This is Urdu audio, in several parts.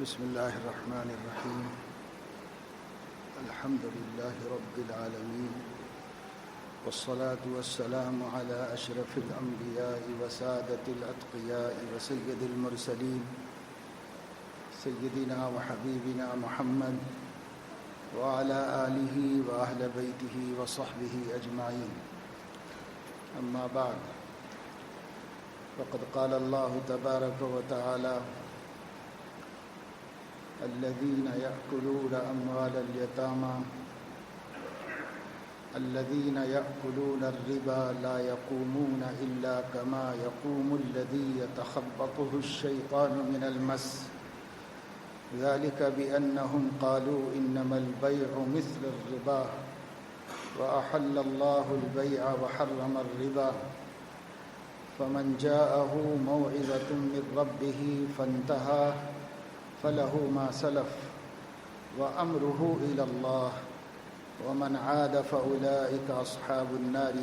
بسم الله الرحمن الرحيم. الحمد لله رب العالمين، والصلاة والسلام على أشرف الأنبياء وسادة الأتقياء وسيد المرسلين سيدنا وحبيبنا محمد وعلى آله وأهل بيته وصحبه أجمعين. أما بعد، فقد قال الله تبارك وتعالى: الذين يأكلون أموال اليتامى الذين يأكلون الربا لا يقومون إلا كما يقوم الذي يتخبطه الشيطان من المس ذلك بأنهم قالوا إنما البيع مثل الربا وأحل الله البيع وحرم الربا فمن جاءه موعظة من ربه فانتهى فله ما سلف وأمره إلى الله ومن عاد فأولئك أصحاب النار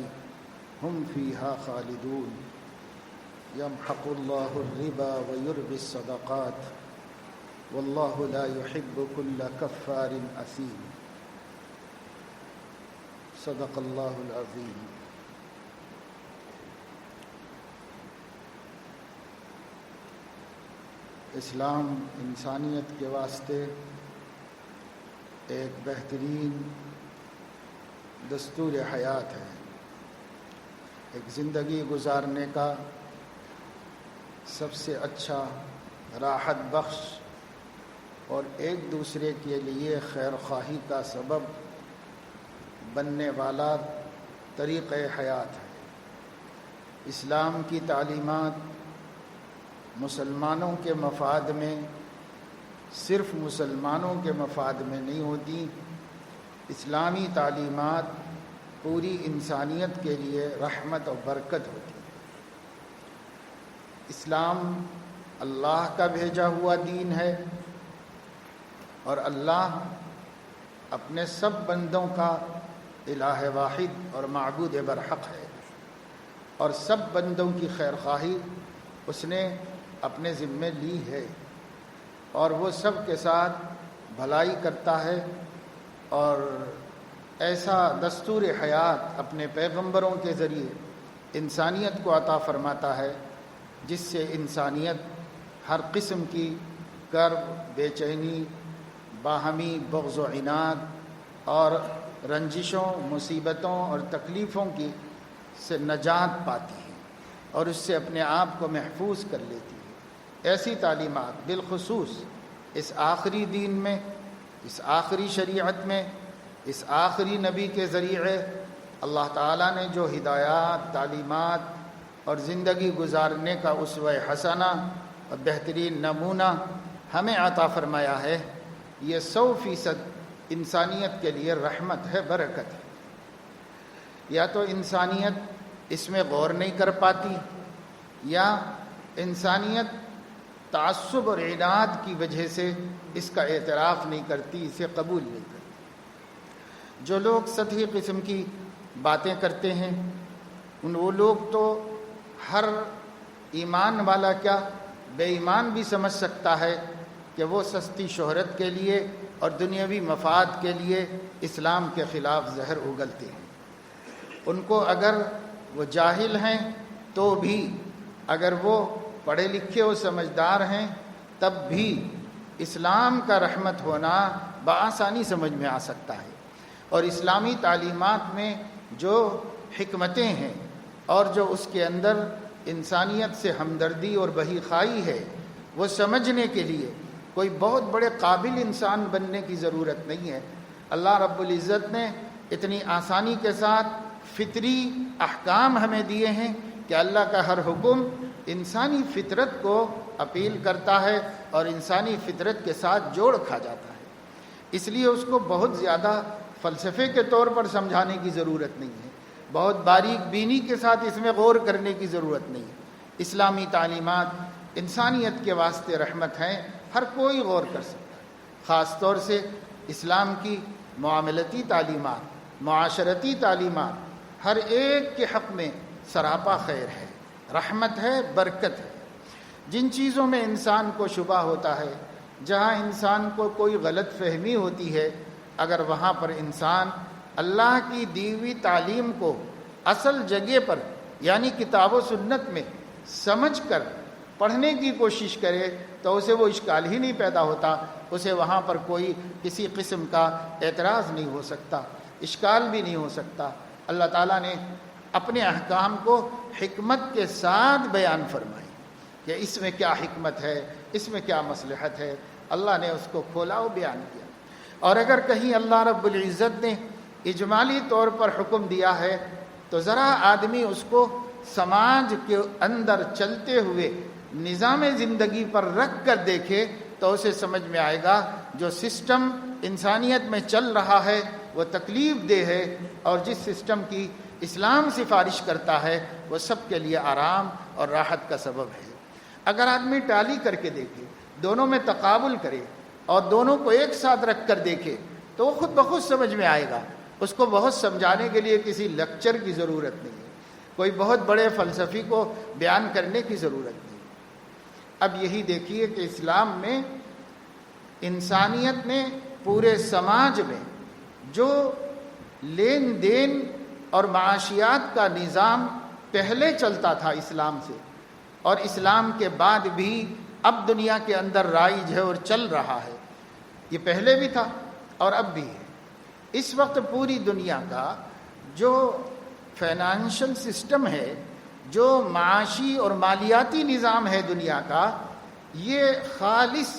هم فيها خالدون يمحق الله الربا ويربي الصدقات والله لا يحب كل كفار أثيم. صدق الله العظيم. اسلام انسانیت کے واسطے ایک بہترین دستور حیات ہے، ایک زندگی گزارنے کا سب سے اچھا راحت بخش اور ایک دوسرے کے لیے خیر خواہی کا سبب بننے والا طریقہ حیات ہے۔ اسلام کی تعلیمات مسلمانوں کے مفاد میں، صرف مسلمانوں کے مفاد میں نہیں ہوتی، اسلامی تعلیمات پوری انسانیت کے لیے رحمت اور برکت ہوتی ہے۔ اسلام اللہ کا بھیجا ہوا دین ہے اور اللہ اپنے سب بندوں کا الہ واحد اور معبود برحق ہے، اور سب بندوں کی خیر خواہی اس نے اپنے ذمے لی ہے، اور وہ سب کے ساتھ بھلائی کرتا ہے، اور ایسا دستور حیات اپنے پیغمبروں کے ذریعے انسانیت کو عطا فرماتا ہے جس سے انسانیت ہر قسم کی کرب، بے چینی، باہمی بغض و عناد اور رنجشوں، مصیبتوں اور تکلیفوں کی سے نجات پاتی ہے اور اس سے اپنے آپ کو محفوظ کر لیتی ہے۔ ایسی تعلیمات بالخصوص اس آخری دین میں، اس آخری شریعت میں، اس آخری نبی کے ذریعے اللہ تعالیٰ نے جو ہدایات، تعلیمات اور زندگی گزارنے کا اسوہ حسنہ اور بہترین نمونہ ہمیں عطا فرمایا ہے، یہ 100% انسانیت کے لیے رحمت ہے، برکت ہے۔ یا تو انسانیت اس میں غور نہیں کر پاتی، یا انسانیت تعصب اور عناد کی وجہ سے اس کا اعتراف نہیں کرتی، اسے قبول نہیں کرتی۔ جو لوگ سطحی قسم کی باتیں کرتے ہیں، وہ لوگ تو ہر ایمان والا کیا بے ایمان بھی سمجھ سکتا ہے کہ وہ سستی شہرت کے لیے اور دنیاوی مفاد کے لیے اسلام کے خلاف زہر اگلتے ہیں۔ ان کو اگر وہ جاہل ہیں تو بھی، اگر وہ پڑھے لکھے اور سمجھدار ہیں تب بھی اسلام کا رحمت ہونا بآسانی سمجھ میں آ سکتا ہے، اور اسلامی تعلیمات میں جو حکمتیں ہیں اور جو اس کے اندر انسانیت سے ہمدردی اور بہی خواہی ہے، وہ سمجھنے کے لیے کوئی بہت بڑے قابل انسان بننے کی ضرورت نہیں ہے۔ اللہ رب العزت نے اتنی آسانی کے ساتھ فطری احکام ہمیں دیے ہیں کہ اللہ کا ہر حکم انسانی فطرت کو اپیل کرتا ہے اور انسانی فطرت کے ساتھ جوڑ کھا جاتا ہے۔ اس لیے اس کو بہت زیادہ فلسفے کے طور پر سمجھانے کی ضرورت نہیں ہے، بہت باریک بینی کے ساتھ اس میں غور کرنے کی ضرورت نہیں ہے۔ اسلامی تعلیمات انسانیت کے واسطے رحمت ہیں، ہر کوئی غور کر سکتا ہے۔ خاص طور سے اسلام کی معاملتی تعلیمات، معاشرتی تعلیمات ہر ایک کے حق میں سراپا خیر ہے، رحمت ہے، برکت ہے۔ جن چیزوں میں انسان کو شبہ ہوتا ہے، جہاں انسان کو کوئی غلط فہمی ہوتی ہے، اگر وہاں پر انسان اللہ کی دی ہوئی تعلیم کو اصل جگہ پر یعنی کتاب و سنت میں سمجھ کر پڑھنے کی کوشش کرے تو اسے وہ اشکال ہی نہیں پیدا ہوتا، اسے وہاں پر کوئی کسی قسم کا اعتراض نہیں ہو سکتا، اشکال بھی نہیں ہو سکتا۔ اللہ تعالیٰ نے اپنے احکام کو حکمت کے ساتھ بیان فرمائی کہ اس میں کیا حکمت ہے، اس میں کیا مصلحت ہے، اللہ نے اس کو کھولا و بیان کیا۔ اور اگر کہیں اللہ رب العزت نے اجمالی طور پر حکم دیا ہے تو ذرا آدمی اس کو سماج کے اندر چلتے ہوئے نظام زندگی پر رکھ کر دیکھے تو اسے سمجھ میں آئے گا جو سسٹم انسانیت میں چل رہا ہے وہ تکلیف دہ ہے، اور جس سسٹم کی اسلام سفارش کرتا ہے وہ سب کے لیے آرام اور راحت کا سبب ہے۔ اگر آدمی ٹالی کر کے دیکھے، دونوں میں تقابل کرے اور دونوں کو ایک ساتھ رکھ کر دیکھے تو وہ خود بخود سمجھ میں آئے گا۔ اس کو بہت سمجھانے کے لیے کسی لیکچر کی ضرورت نہیں ہے، کوئی بہت بڑے فلسفی کو بیان کرنے کی ضرورت نہیں۔ اب یہی دیکھیے کہ اسلام میں انسانیت نے پورے سماج میں جو لین دین اور معاشیات کا نظام پہلے چلتا تھا اسلام سے، اور اسلام کے بعد بھی اب دنیا کے اندر رائج ہے اور چل رہا ہے، یہ پہلے بھی تھا اور اب بھی ہے۔ اس وقت پوری دنیا کا جو فائنانشل سسٹم ہے، جو معاشی اور مالیاتی نظام ہے دنیا کا، یہ خالص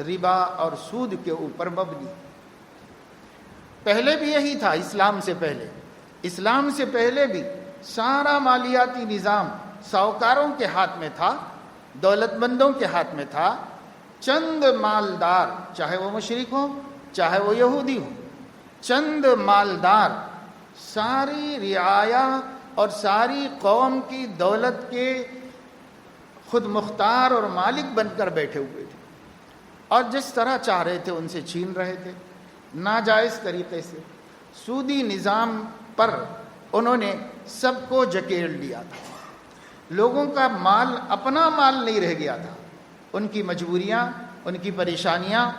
ربا اور سود کے اوپر مبنی۔ پہلے بھی یہی تھا، اسلام سے پہلے۔ اسلام سے پہلے بھی سارا مالیاتی نظام ساہوکاروں کے ہاتھ میں تھا، دولت مندوں کے ہاتھ میں تھا۔ چند مالدار، چاہے وہ مشرک ہوں چاہے وہ یہودی ہوں، چند مالدار ساری رعایا اور ساری قوم کی دولت کے خود مختار اور مالک بن کر بیٹھے ہوئے تھے، اور جس طرح چاہ رہے تھے ان سے چھین رہے تھے، ناجائز طریقے سے۔ سودی نظام پر انہوں نے سب کو جکیڑ لیا تھا، لوگوں کا مال اپنا مال نہیں رہ گیا تھا، ان کی مجبوریاں، ان کی پریشانیاں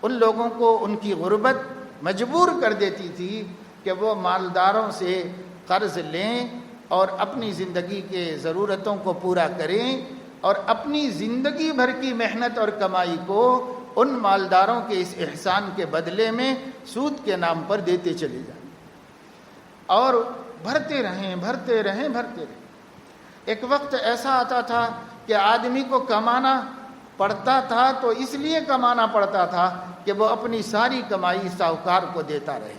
ان لوگوں کو، ان کی غربت مجبور کر دیتی تھی کہ وہ مالداروں سے قرض لیں اور اپنی زندگی کے ضرورتوں کو پورا کریں، اور اپنی زندگی بھر کی محنت اور کمائی کو ان مالداروں کے اس احسان کے بدلے میں سود کے نام پر دیتے چلے جائیں، اور بھرتے رہیں بھرتے رہیں بھرتے رہیں۔ ایک وقت ایسا آتا تھا کہ آدمی کو کمانا پڑتا تھا تو اس لیے کمانا پڑتا تھا کہ وہ اپنی ساری کمائی ساہوکار کو دیتا رہے،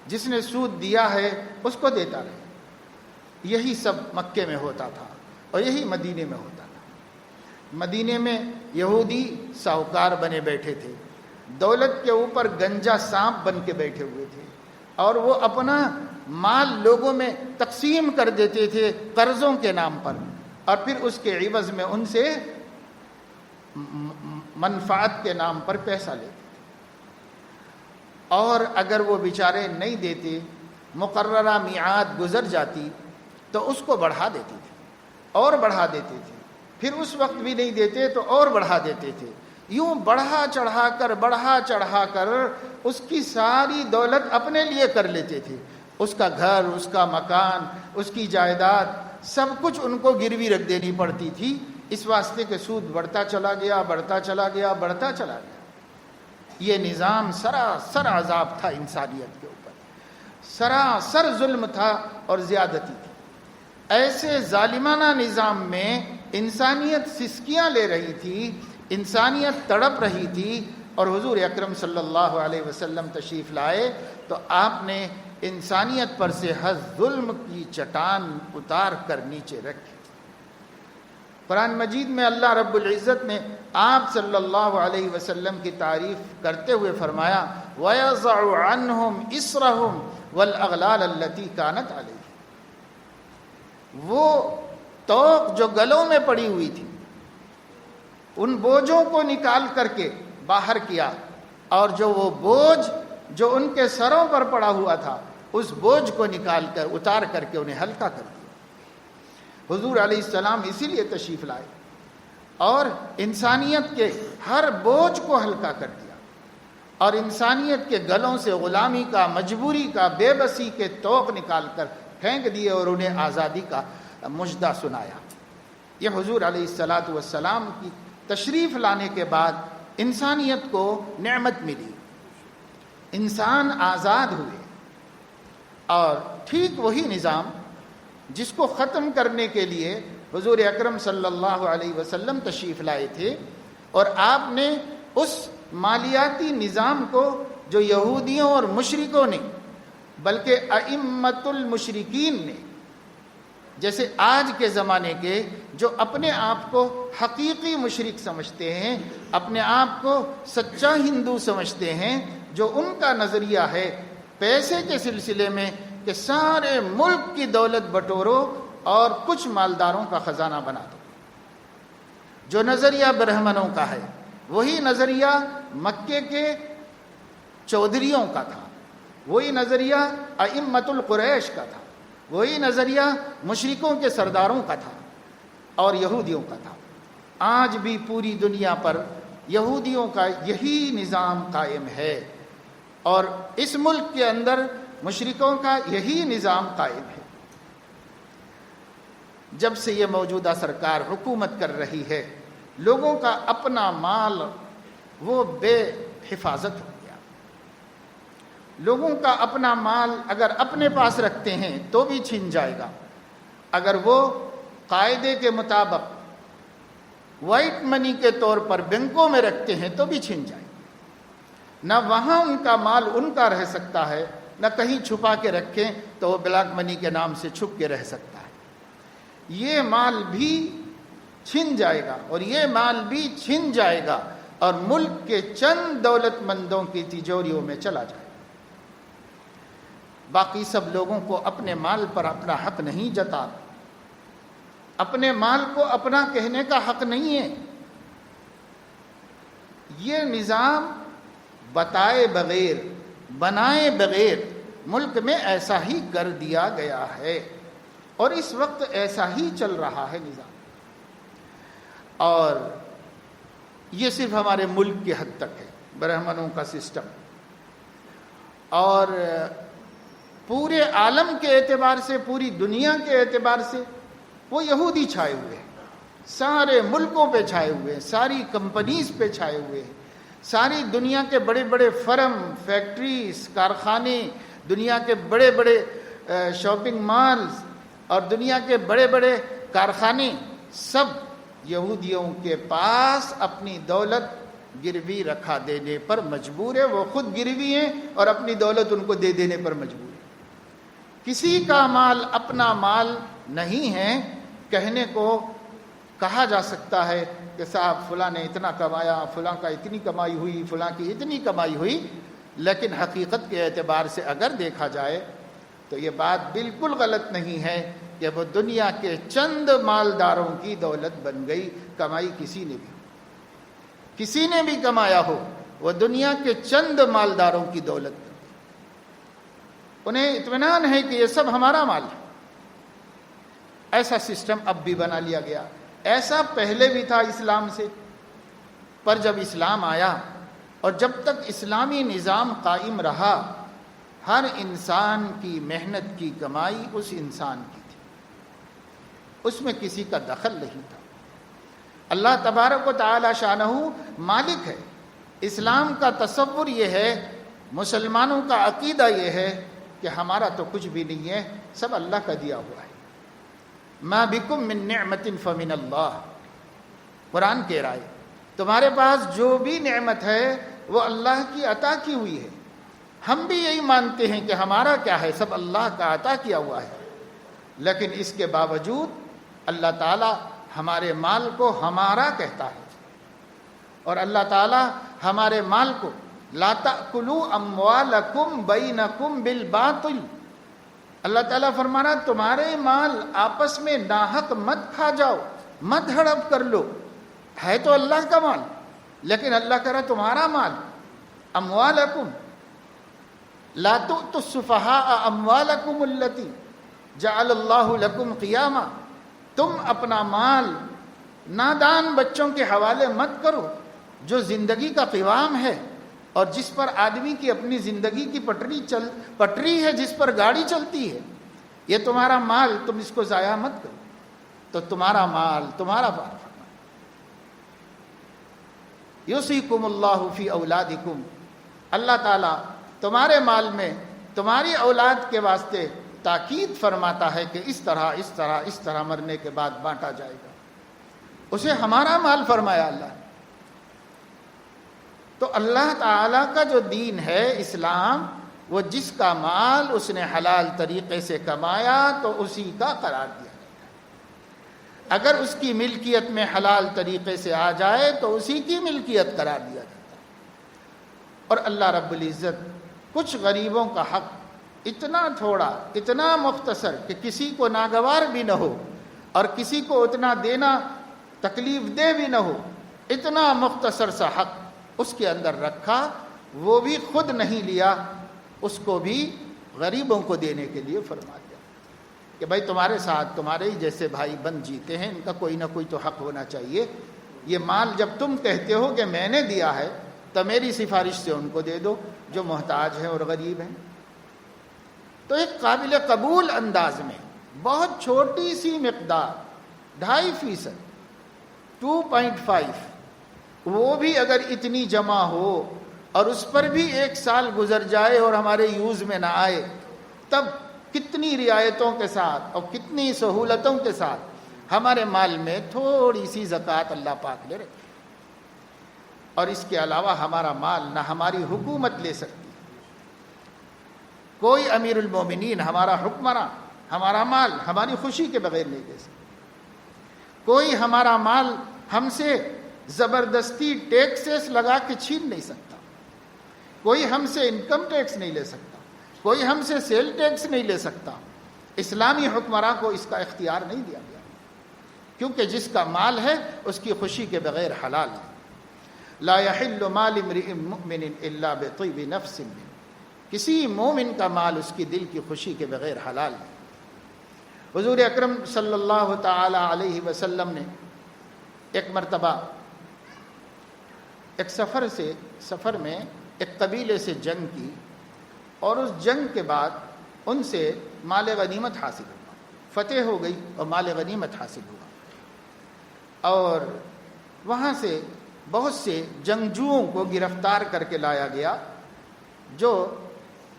جس نے سود دیا ہے اس کو دیتا رہے۔ یہی سب مکے میں ہوتا تھا اور یہی مدینے میں ہوتا تھا۔ مدینے میں یہودی ساہوکار بنے بیٹھے تھے، دولت کے اوپر گنجا سانپ بن کے بیٹھے ہوئے تھے، اور وہ اپنا مال لوگوں میں تقسیم کر دیتے تھے قرضوں کے نام پر، اور پھر اس کے عوض میں ان سے منفعت کے نام پر پیسہ لیتے تھے، اور اگر وہ بیچارے نہیں دیتے، مقررہ میعاد گزر جاتی تو اس کو بڑھا دیتے تھے اور بڑھا دیتے تھے، پھر اس وقت بھی نہیں دیتے تو اور بڑھا دیتے تھے، یوں بڑھا چڑھا کر اس کی ساری دولت اپنے لیے کر لیتے تھے۔ اس کا گھر، اس کا مکان، اس کی جائیداد، سب کچھ ان کو گروی رکھ دینی پڑتی تھی، اس واسطے کہ سود بڑھتا چلا گیا بڑھتا چلا گیا بڑھتا چلا گیا۔ یہ نظام سراسر عذاب تھا انسانیت کے اوپر، سراسر ظلم تھا اور زیادتی تھی۔ ایسے ظالمانہ نظام میں انسانیت سسکیاں لے رہی تھی، انسانیت تڑپ رہی تھی، اور حضور اکرم صلی اللہ علیہ وسلم تشریف لائے تو آپ نے انسانیت پر سے ہر ظلم کی چٹان اتار کر نیچے رکھی۔ قرآن مجید میں اللہ رب العزت نے آپ صلی اللہ علیہ وسلم کی تعریف کرتے ہوئے فرمایا وَيَضَعُ عَنْهُمْ إِصْرَهُمْ وَالْأَغْلَالَ الَّتِي كَانَتْ عَلَيْهِمْ، وہ توق جو گلوں میں پڑی ہوئی تھی ان بوجھوں کو نکال کر کے باہر کیا، اور جو وہ بوجھ جو ان کے سروں پر پڑا ہوا تھا اس بوجھ کو نکال کر اتار کر کے انہیں ہلکا کر دیا۔ حضور علیہ السلام اسی لیے تشریف لائے، اور انسانیت کے ہر بوجھ کو ہلکا کر دیا اور انسانیت کے گلوں سے غلامی کا، مجبوری کا، بے بسی کے طوق نکال کر پھینک دیے اور انہیں آزادی کا مژدہ سنایا۔ یہ حضور علیہ الصلاۃ والسلام کی تشریف لانے کے بعد انسانیت کو نعمت ملی، انسان آزاد ہوئے، اور ٹھیک وہی نظام جس کو ختم کرنے کے لیے حضور اکرم صلی اللہ علیہ وسلم تشریف لائے تھے، اور آپ نے اس مالیاتی نظام کو جو یہودیوں اور مشرکوں نے، بلکہ ائمۃ المشرکین نے، جیسے آج کے زمانے کے جو اپنے آپ کو حقیقی مشرک سمجھتے ہیں، اپنے آپ کو سچا ہندو سمجھتے ہیں، جو ان کا نظریہ ہے پیسے کے سلسلے میں کہ سارے ملک کی دولت بٹورو اور کچھ مالداروں کا خزانہ بنا دو، جو نظریہ برہمنوں کا ہے وہی نظریہ مکے کے چودھریوں کا تھا، وہی نظریہ ائمۃ القریش کا تھا، وہی نظریہ مشرکوں کے سرداروں کا تھا اور یہودیوں کا تھا۔ آج بھی پوری دنیا پر یہودیوں کا یہی نظام قائم ہے، اور اس ملک کے اندر مشرکوں کا یہی نظام قائم ہے۔ جب سے یہ موجودہ سرکار حکومت کر رہی ہے، لوگوں کا اپنا مال وہ بے حفاظت ہو گیا۔ لوگوں کا اپنا مال اگر اپنے پاس رکھتے ہیں تو بھی چھن جائے گا، اگر وہ قاعدے کے مطابق وائٹ منی کے طور پر بینکوں میں رکھتے ہیں تو بھی چھن جائے گا۔ نہ وہاں ان کا مال ان کا رہ سکتا ہے، نہ کہیں چھپا کے رکھیں تو وہ بلیک منی کے نام سے چھپ کے رہ سکتا ہے۔ یہ مال بھی چھن جائے گا، اور یہ مال بھی چھن جائے گا اور ملک کے چند دولت مندوں کی تجوریوں میں چلا جائے گا۔ باقی سب لوگوں کو اپنے مال پر اپنا حق نہیں جتا، اپنے مال کو اپنا کہنے کا حق نہیں ہے۔ یہ نظام بتائے بغیر، بنائے بغیر ملک میں ایسا ہی کر دیا گیا ہے، اور اس وقت ایسا ہی چل رہا ہے نظام۔ اور یہ صرف ہمارے ملک کی حد تک ہے برہمنوں کا سسٹم، اور پورے عالم کے اعتبار سے، پوری دنیا کے اعتبار سے وہ یہودی چھائے ہوئے ہیں، سارے ملکوں پہ چھائے ہوئے ہیں، ساری کمپنیز پہ چھائے ہوئے ہیں، ساری دنیا کے بڑے بڑے فرم، فیکٹریز، کارخانے، دنیا کے بڑے بڑے شاپنگ مالز اور دنیا کے بڑے بڑے کارخانے سب یہودیوں کے پاس اپنی دولت گروی رکھا دینے پر مجبور ہے۔ وہ خود گروی ہیں اور اپنی دولت ان کو دے دینے پر مجبور ہے۔ کسی کا مال اپنا مال نہیں ہے کہنے کو کہا جا سکتا ہے کہ صاحب فلاں نے اتنا کمایا، فلاں کا اتنی کمائی ہوئی، فلاں کی اتنی کمائی ہوئی، لیکن حقیقت کے اعتبار سے اگر دیکھا جائے تو یہ بات بالکل غلط نہیں ہے کہ وہ دنیا کے چند مالداروں کی دولت بن گئی۔ کمائی کسی نے بھی کمایا ہو، وہ دنیا کے چند مالداروں کی دولت بن گئی۔ انہیں اطمینان ہے کہ یہ سب ہمارا مال ہے۔ ایسا سسٹم اب بھی بنا لیا گیا، ایسا پہلے بھی تھا اسلام سے، پر جب اسلام آیا اور جب تک اسلامی نظام قائم رہا، ہر انسان کی محنت کی کمائی اس انسان کی تھی، اس میں کسی کا دخل نہیں تھا۔ اللہ تبارک و تعالی شانہ مالک ہے۔ اسلام کا تصور یہ ہے، مسلمانوں کا عقیدہ یہ ہے کہ ہمارا تو کچھ بھی نہیں ہے، سب اللہ کا دیا ہوا ہے۔ ما بکم من نعمت فمن اللہ، قرآن کہہ رہا ہے تمہارے پاس جو بھی نعمت ہے وہ اللہ کی عطا کی ہوئی ہے۔ ہم بھی یہی مانتے ہیں کہ ہمارا کیا ہے، سب اللہ کا عطا کیا ہوا ہے، لیکن اس کے باوجود اللہ تعالی ہمارے مال کو ہمارا کہتا ہے، اور اللہ تعالی ہمارے مال کو لا تأکلوا اموالکم بینکم بالباطل، اللہ تعالیٰ فرمانا تمہارے مال آپس میں ناحق مت کھا جاؤ، مت ہڑپ کر لو، ہے تو اللہ کا مال، لیکن اللہ کہہ رہا تمہارا مال، اموالکم لا تؤتوا السفہاء اموالکم التی جعل اللہ لکم قیاما، تم اپنا مال نادان بچوں کے حوالے مت کرو، جو زندگی کا قوام ہے اور جس پر آدمی کی اپنی زندگی کی پٹری ہے، جس پر گاڑی چلتی ہے، یہ تمہارا مال، تم اس کو ضائع مت کرو۔ تو تمہارا مال تمہارا بار فرما، یوصیکم اللہ فی اولادکم، اللہ تعالیٰ تمہارے مال میں تمہاری اولاد کے واسطے تاکید فرماتا ہے کہ اس طرح مرنے کے بعد بانٹا جائے گا۔ اسے ہمارا مال فرمایا اللہ نے۔ تو اللہ تعالیٰ کا جو دین ہے اسلام، وہ جس کا مال اس نے حلال طریقے سے کمایا تو اسی کا قرار دیا جاتا ہے۔ اگر اس کی ملکیت میں حلال طریقے سے آ جائے تو اسی کی ملکیت قرار دیا جاتا ہے۔ اور اللہ رب العزت کچھ غریبوں کا حق اتنا تھوڑا، اتنا مختصر کہ کسی کو ناگوار بھی نہ ہو اور کسی کو اتنا دینا تکلیف دہ بھی نہ ہو، اتنا مختصر سا حق اس کے اندر رکھا، وہ بھی خود نہیں لیا، اس کو بھی غریبوں کو دینے کے لیے فرما دیا کہ بھائی تمہارے ساتھ تمہارے ہی جیسے بھائی بند جیتے ہیں، ان کا کوئی نہ کوئی تو حق ہونا چاہیے۔ یہ مال جب تم کہتے ہو کہ میں نے دیا ہے تو میری سفارش سے ان کو دے دو جو محتاج ہیں اور غریب ہیں۔ تو ایک قابل قبول انداز میں بہت چھوٹی سی مقدار 2.5%، 2.5، وہ بھی اگر اتنی جمع ہو اور اس پر بھی 1 سال گزر جائے اور ہمارے یوز میں نہ آئے، تب کتنی رعایتوں کے ساتھ اور کتنی سہولتوں کے ساتھ ہمارے مال میں تھوڑی سی زکوٰۃ اللہ پاک لے رکھی۔ اور اس کے علاوہ ہمارا مال نہ ہماری حکومت لے سکتی، کوئی امیر المومنین ہمارا حکمراں ہمارا مال ہماری خوشی کے بغیر نہیں لے سکتا، کوئی ہمارا مال ہم سے زبردستی ٹیکسز لگا کے چھین نہیں سکتا، کوئی ہم سے انکم ٹیکس نہیں لے سکتا، کوئی ہم سے سیل ٹیکس نہیں لے سکتا۔ اسلامی حکمراں کو اس کا اختیار نہیں دیا گیا، کیونکہ جس کا مال ہے اس کی خوشی کے بغیر حلال ہے۔ لا يحل مال امرئ مؤمن الا بطیب نفس منه، کسی مومن کا مال اس کی دل کی خوشی کے بغیر حلال ہے۔ حضور اکرم صلی اللہ تعالی علیہ وسلم نے ایک مرتبہ ایک سفر میں ایک قبیلے سے جنگ کی، اور اس جنگ کے بعد ان سے مال غنیمت حاصل ہوا، فتح ہو گئی اور مال غنیمت حاصل ہوا، اور وہاں سے بہت سے جنگجوؤں کو گرفتار کر کے لایا گیا جو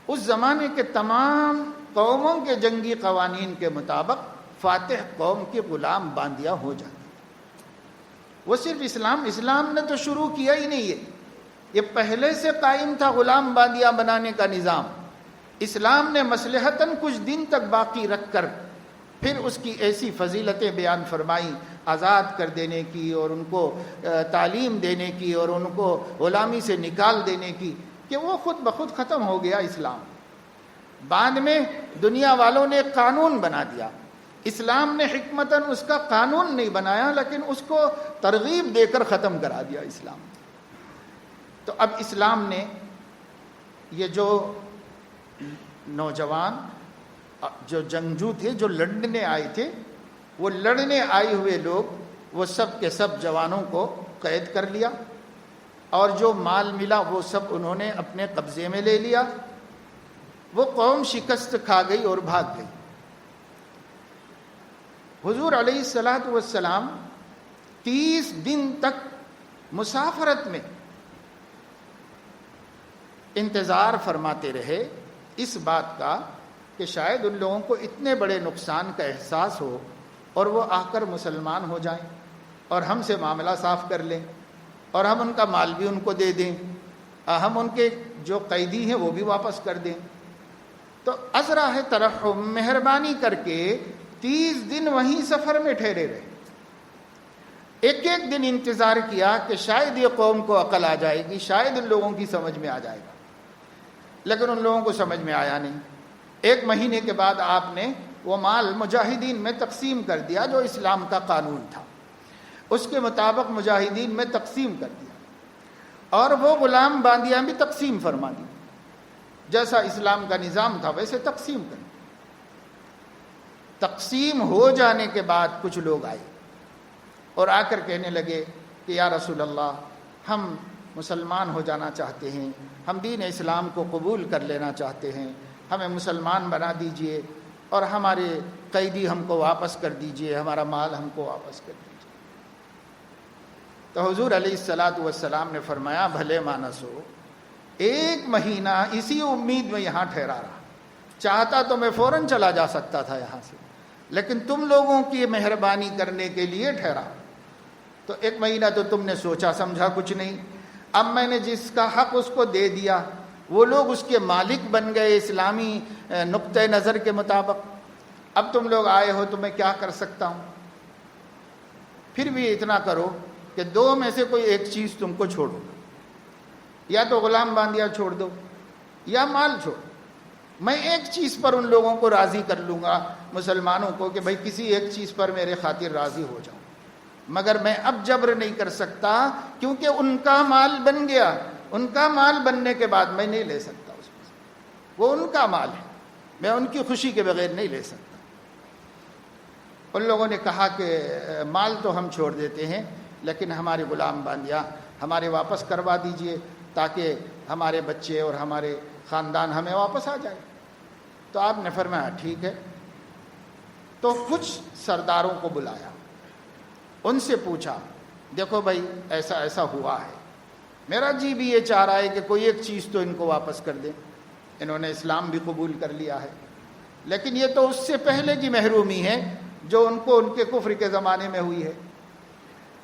اس زمانے کے تمام قوموں کے جنگی قوانین کے مطابق فاتح قوم کے غلام باندیا ہو جاتے۔ وہ صرف اسلام نے تو شروع کیا ہی نہیں ہے، یہ پہلے سے قائم تھا غلام باندیا بنانے کا نظام۔ اسلام نے مصلحتاً کچھ دن تک باقی رکھ کر پھر اس کی ایسی فضیلتیں بیان فرمائی، آزاد کر دینے کی اور ان کو تعلیم دینے کی اور ان کو غلامی سے نکال دینے کی، کہ وہ خود بخود ختم ہو گیا اسلام۔ بعد میں دنیا والوں نے قانون بنا دیا، اسلام نے حکمتاً اس کا قانون نہیں بنایا لیکن اس کو ترغیب دے کر ختم کرا دیا اسلام۔ تو اب اسلام نے یہ جو نوجوان جو جنگجو تھے، جو لڑنے آئے تھے، وہ لڑنے آئے ہوئے لوگ وہ سب کے سب جوانوں کو قید کر لیا، اور جو مال ملا وہ سب انہوں نے اپنے قبضے میں لے لیا۔ وہ قوم شکست کھا گئی اور بھاگ گئی۔ حضور علیہ الصلاۃ والسلام 30 دن تک مسافرت میں انتظار فرماتے رہے اس بات کا کہ شاید ان لوگوں کو اتنے بڑے نقصان کا احساس ہو اور وہ آ کر مسلمان ہو جائیں اور ہم سے معاملہ صاف کر لیں اور ہم ان کا مال بھی ان کو دے دیں، ہم ان کے جو قیدی ہیں وہ بھی واپس کر دیں۔ تو ازراہ ترحم، مہربانی کر کے 30 دن وہیں سفر میں ٹھہرے رہے، ایک ایک دن انتظار کیا کہ شاید یہ قوم کو عقل آ جائے گی، شاید ان لوگوں کی سمجھ میں آ جائے گا، لیکن ان لوگوں کو سمجھ میں آیا نہیں۔ 1 مہینے کے بعد آپ نے وہ مال مجاہدین میں تقسیم کر دیا جو اسلام کا قانون تھا، اس کے مطابق مجاہدین میں تقسیم کر دیا، اور وہ غلام باندیاں بھی تقسیم فرما دی، جیسا اسلام کا نظام تھا ویسے تقسیم کر دیا۔ تقسیم ہو جانے کے بعد کچھ لوگ آئے اور آ کر کہنے لگے کہ یا رسول اللہ، ہم مسلمان ہو جانا چاہتے ہیں، ہم دین اسلام کو قبول کر لینا چاہتے ہیں، ہمیں مسلمان بنا دیجئے اور ہمارے قیدی ہم کو واپس کر دیجئے، ہمارا مال ہم کو واپس کر دیجئے۔ تو حضور علیہ الصلاۃ والسلام نے فرمایا بھلے مانس ہو، 1 مہینہ اسی امید میں یہاں ٹھہرا رہا، چاہتا تو میں فوراً چلا جا سکتا تھا یہاں سے، لیکن تم لوگوں کی مہربانی کرنے کے لیے ٹھہرا۔ تو 1 مہینہ تو تم نے سوچا سمجھا کچھ نہیں، اب میں نے جس کا حق اس کو دے دیا، وہ لوگ اس کے مالک بن گئے اسلامی نقطۂ نظر کے مطابق، اب تم لوگ آئے ہو تو میں کیا کر سکتا ہوں؟ پھر بھی اتنا کرو کہ 2 میں سے کوئی ایک چیز تم کو چھوڑو، یا تو غلام باندیا چھوڑ دو یا مال چھوڑ، میں ایک چیز پر ان لوگوں کو راضی کر لوں گا، مسلمانوں کو، کہ بھئی کسی ایک چیز پر میرے خاطر راضی ہو جاؤ، مگر میں اب جبر نہیں کر سکتا، کیونکہ ان کا مال بن گیا، ان کا مال بننے کے بعد میں نہیں لے سکتا اس میں سے، وہ ان کا مال ہے، میں ان کی خوشی کے بغیر نہیں لے سکتا۔ ان لوگوں نے کہا کہ مال تو ہم چھوڑ دیتے ہیں، لیکن ہمارے غلام باندیا ہمارے واپس کروا دیجئے، تاکہ ہمارے بچے اور ہمارے خاندان ہمیں واپس آ جائے۔ تو آپ نے فرمایا ٹھیک ہے۔ تو کچھ سرداروں کو بلایا، ان سے پوچھا دیکھو بھائی ایسا ایسا ہوا ہے، میرا جی بھی یہ چاہ رہا ہے کہ کوئی ایک چیز تو ان کو واپس کر دیں، انہوں نے اسلام بھی قبول کر لیا ہے، لیکن یہ تو اس سے پہلے کی محرومی ہے جو ان کو ان کے کفر کے زمانے میں ہوئی ہے،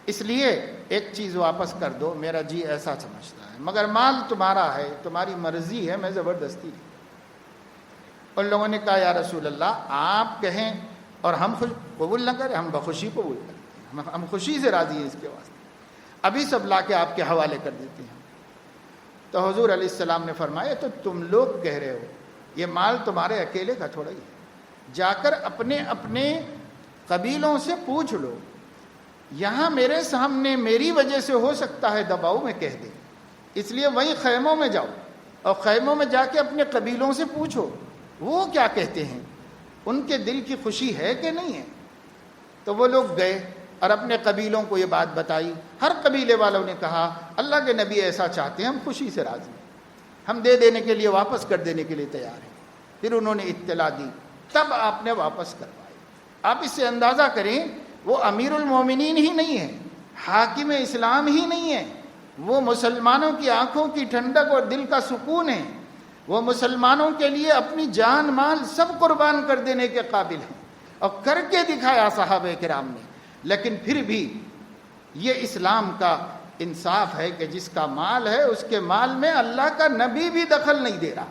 اس لیے ایک چیز واپس کر دو، میرا جی ایسا سمجھتا ہے، مگر مال تمہارا ہے، تمہاری مرضی ہے، میں زبردستی نہیں۔ ان لوگوں نے کہا یا رسول اللہ آپ کہیں اور ہم قبول نہ کریں، ہم بخوشی قبول کرتے ہیں، ہم خوشی سے راضی ہیں اس کے واسطے، ابھی سب لا کے آپ کے حوالے کر دیتے ہیں۔ تو حضور علیہ السلام نے فرمایا تو تم لوگ کہہ رہے ہو، یہ مال تمہارے اکیلے کا تھوڑا ہی ہے، جا کر اپنے اپنے قبیلوں سے پوچھ لو، یہاں میرے سامنے میری وجہ سے ہو سکتا ہے دباؤ میں کہہ دے، اس لیے وہیں خیموں میں جاؤ اور خیموں میں جا کے اپنے قبیلوں سے پوچھو وہ کیا کہتے ہیں، ان کے دل کی خوشی ہے کہ نہیں ہے۔ تو وہ لوگ گئے اور اپنے قبیلوں کو یہ بات بتائی، ہر قبیلے والوں نے کہا اللہ کے نبی ایسا چاہتے ہیں، ہم خوشی سے راضی ہیں، ہم دے دینے کے لیے واپس کر دینے کے لیے تیار ہیں۔ پھر انہوں نے اطلاع دی، تب آپ نے واپس کروائے۔ آپ اس سے اندازہ کریں وہ امیر المومنین ہی نہیں ہے، حاکم اسلام ہی نہیں ہے، وہ مسلمانوں کی آنکھوں کی ٹھنڈک اور دل کا سکون ہے، وہ مسلمانوں کے لیے اپنی جان مال سب قربان کر دینے کے قابل ہیں، اور کر کے دکھایا صحابہ کرام نے۔ لیکن پھر بھی یہ اسلام کا انصاف ہے کہ جس کا مال ہے اس کے مال میں اللہ کا نبی بھی دخل نہیں دے رہا،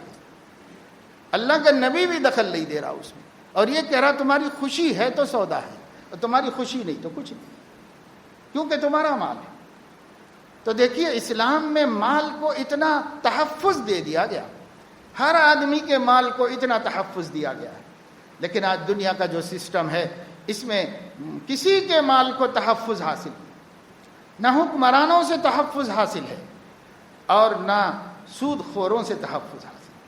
اللہ کا نبی بھی دخل نہیں دے رہا اس میں، اور یہ کہہ رہا تمہاری خوشی ہے تو سودا ہے، اور تمہاری خوشی نہیں تو کچھ نہیں، کیونکہ تمہارا مال ہے۔ تو دیکھیے اسلام میں مال کو اتنا تحفظ دے دیا گیا، ہر آدمی کے مال کو اتنا تحفظ دیا گیا ہے، لیکن آج دنیا کا جو سسٹم ہے اس میں کسی کے مال کو تحفظ حاصل نہیں، نہ حکمرانوں سے تحفظ حاصل ہے اور نہ سود خوروں سے تحفظ حاصل ہے۔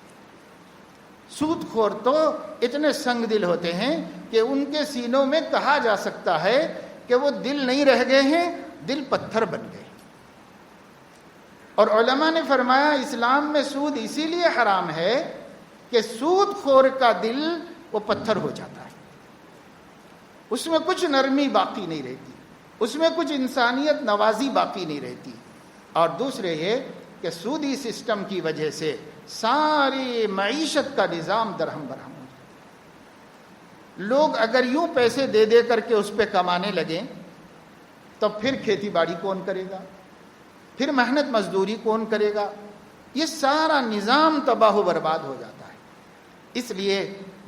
سود خور تو اتنے سنگ دل ہوتے ہیں کہ ان کے سینوں میں کہا جا سکتا ہے کہ وہ دل نہیں رہ گئے ہیں، دل پتھر بن گئے۔ اور علماء نے فرمایا اسلام میں سود اسی لیے حرام ہے کہ سود خور کا دل وہ پتھر ہو جاتا ہے، اس میں کچھ نرمی باقی نہیں رہتی، اس میں کچھ انسانیت نوازی باقی نہیں رہتی۔ اور دوسرے یہ کہ سودی سسٹم کی وجہ سے ساری معیشت کا نظام درہم برہم ہو جاتا ہے۔ لوگ اگر یوں پیسے دے دے کر کے اس پہ کمانے لگیں تو پھر کھیتی باڑی کون کرے گا، پھر محنت مزدوری کون کرے گا، یہ سارا نظام تباہ و برباد ہو جاتا ہے۔ اس لیے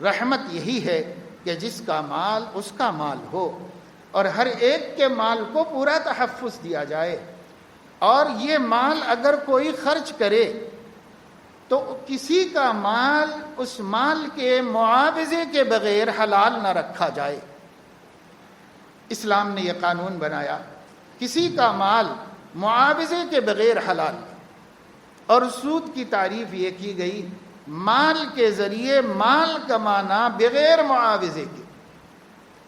رحمت یہی ہے کہ جس کا مال اس کا مال ہو اور ہر ایک کے مال کو پورا تحفظ دیا جائے، اور یہ مال اگر کوئی خرچ کرے تو کسی کا مال اس مال کے معاوضے کے بغیر حلال نہ رکھا جائے۔ اسلام نے یہ قانون بنایا، کسی کا مال معاوضے کے بغیر حلال، اور سود کی تعریف یہ کی گئی مال کے ذریعے مال کمانا بغیر معاوضے کے،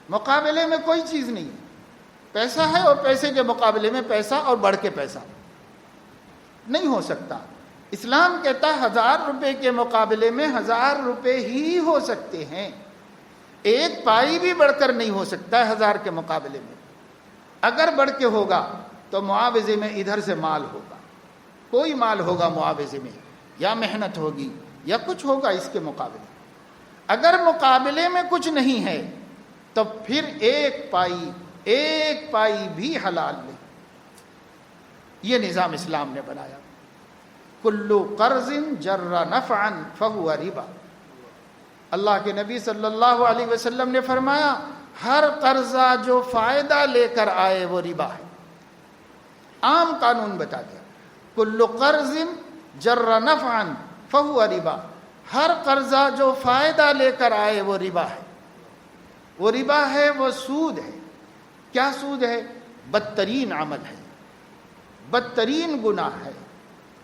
مقابلے میں کوئی چیز نہیں ہے، پیسہ ہے اور پیسے کے مقابلے میں پیسہ اور بڑھ کے پیسہ نہیں ہو سکتا۔ اسلام کہتا ہے 1000 روپے کے مقابلے میں 1000 روپے ہی ہو سکتے ہیں، ایک پائی بھی بڑھ کر نہیں ہو سکتا ہے 1000 کے مقابلے میں۔ اگر بڑھ کے ہوگا تو معاوضے میں ادھر سے مال ہوگا، کوئی مال ہوگا معاوضے میں، یا محنت ہوگی یا کچھ ہوگا اس کے مقابلے۔ اگر مقابلے میں کچھ نہیں ہے تو پھر ایک پائی بھی حلال نہیں۔ یہ نظام اسلام نے بنایا۔ کلو قرض جر نفعا فہو ربا۔ اللہ کے نبی صلی اللہ علیہ وسلم نے فرمایا ہر قرضہ جو فائدہ لے کر آئے وہ ربا ہے۔ عام قانون بتا دیا، کلو قرض جر نفعا فہو ربا، ہر قرضہ جو فائدہ لے کر آئے وہ ربا ہے۔ وہ ربا ہے، وہ سود ہے۔ کیا سود ہے؟ بدترین عمل ہے، بدترین گناہ ہے۔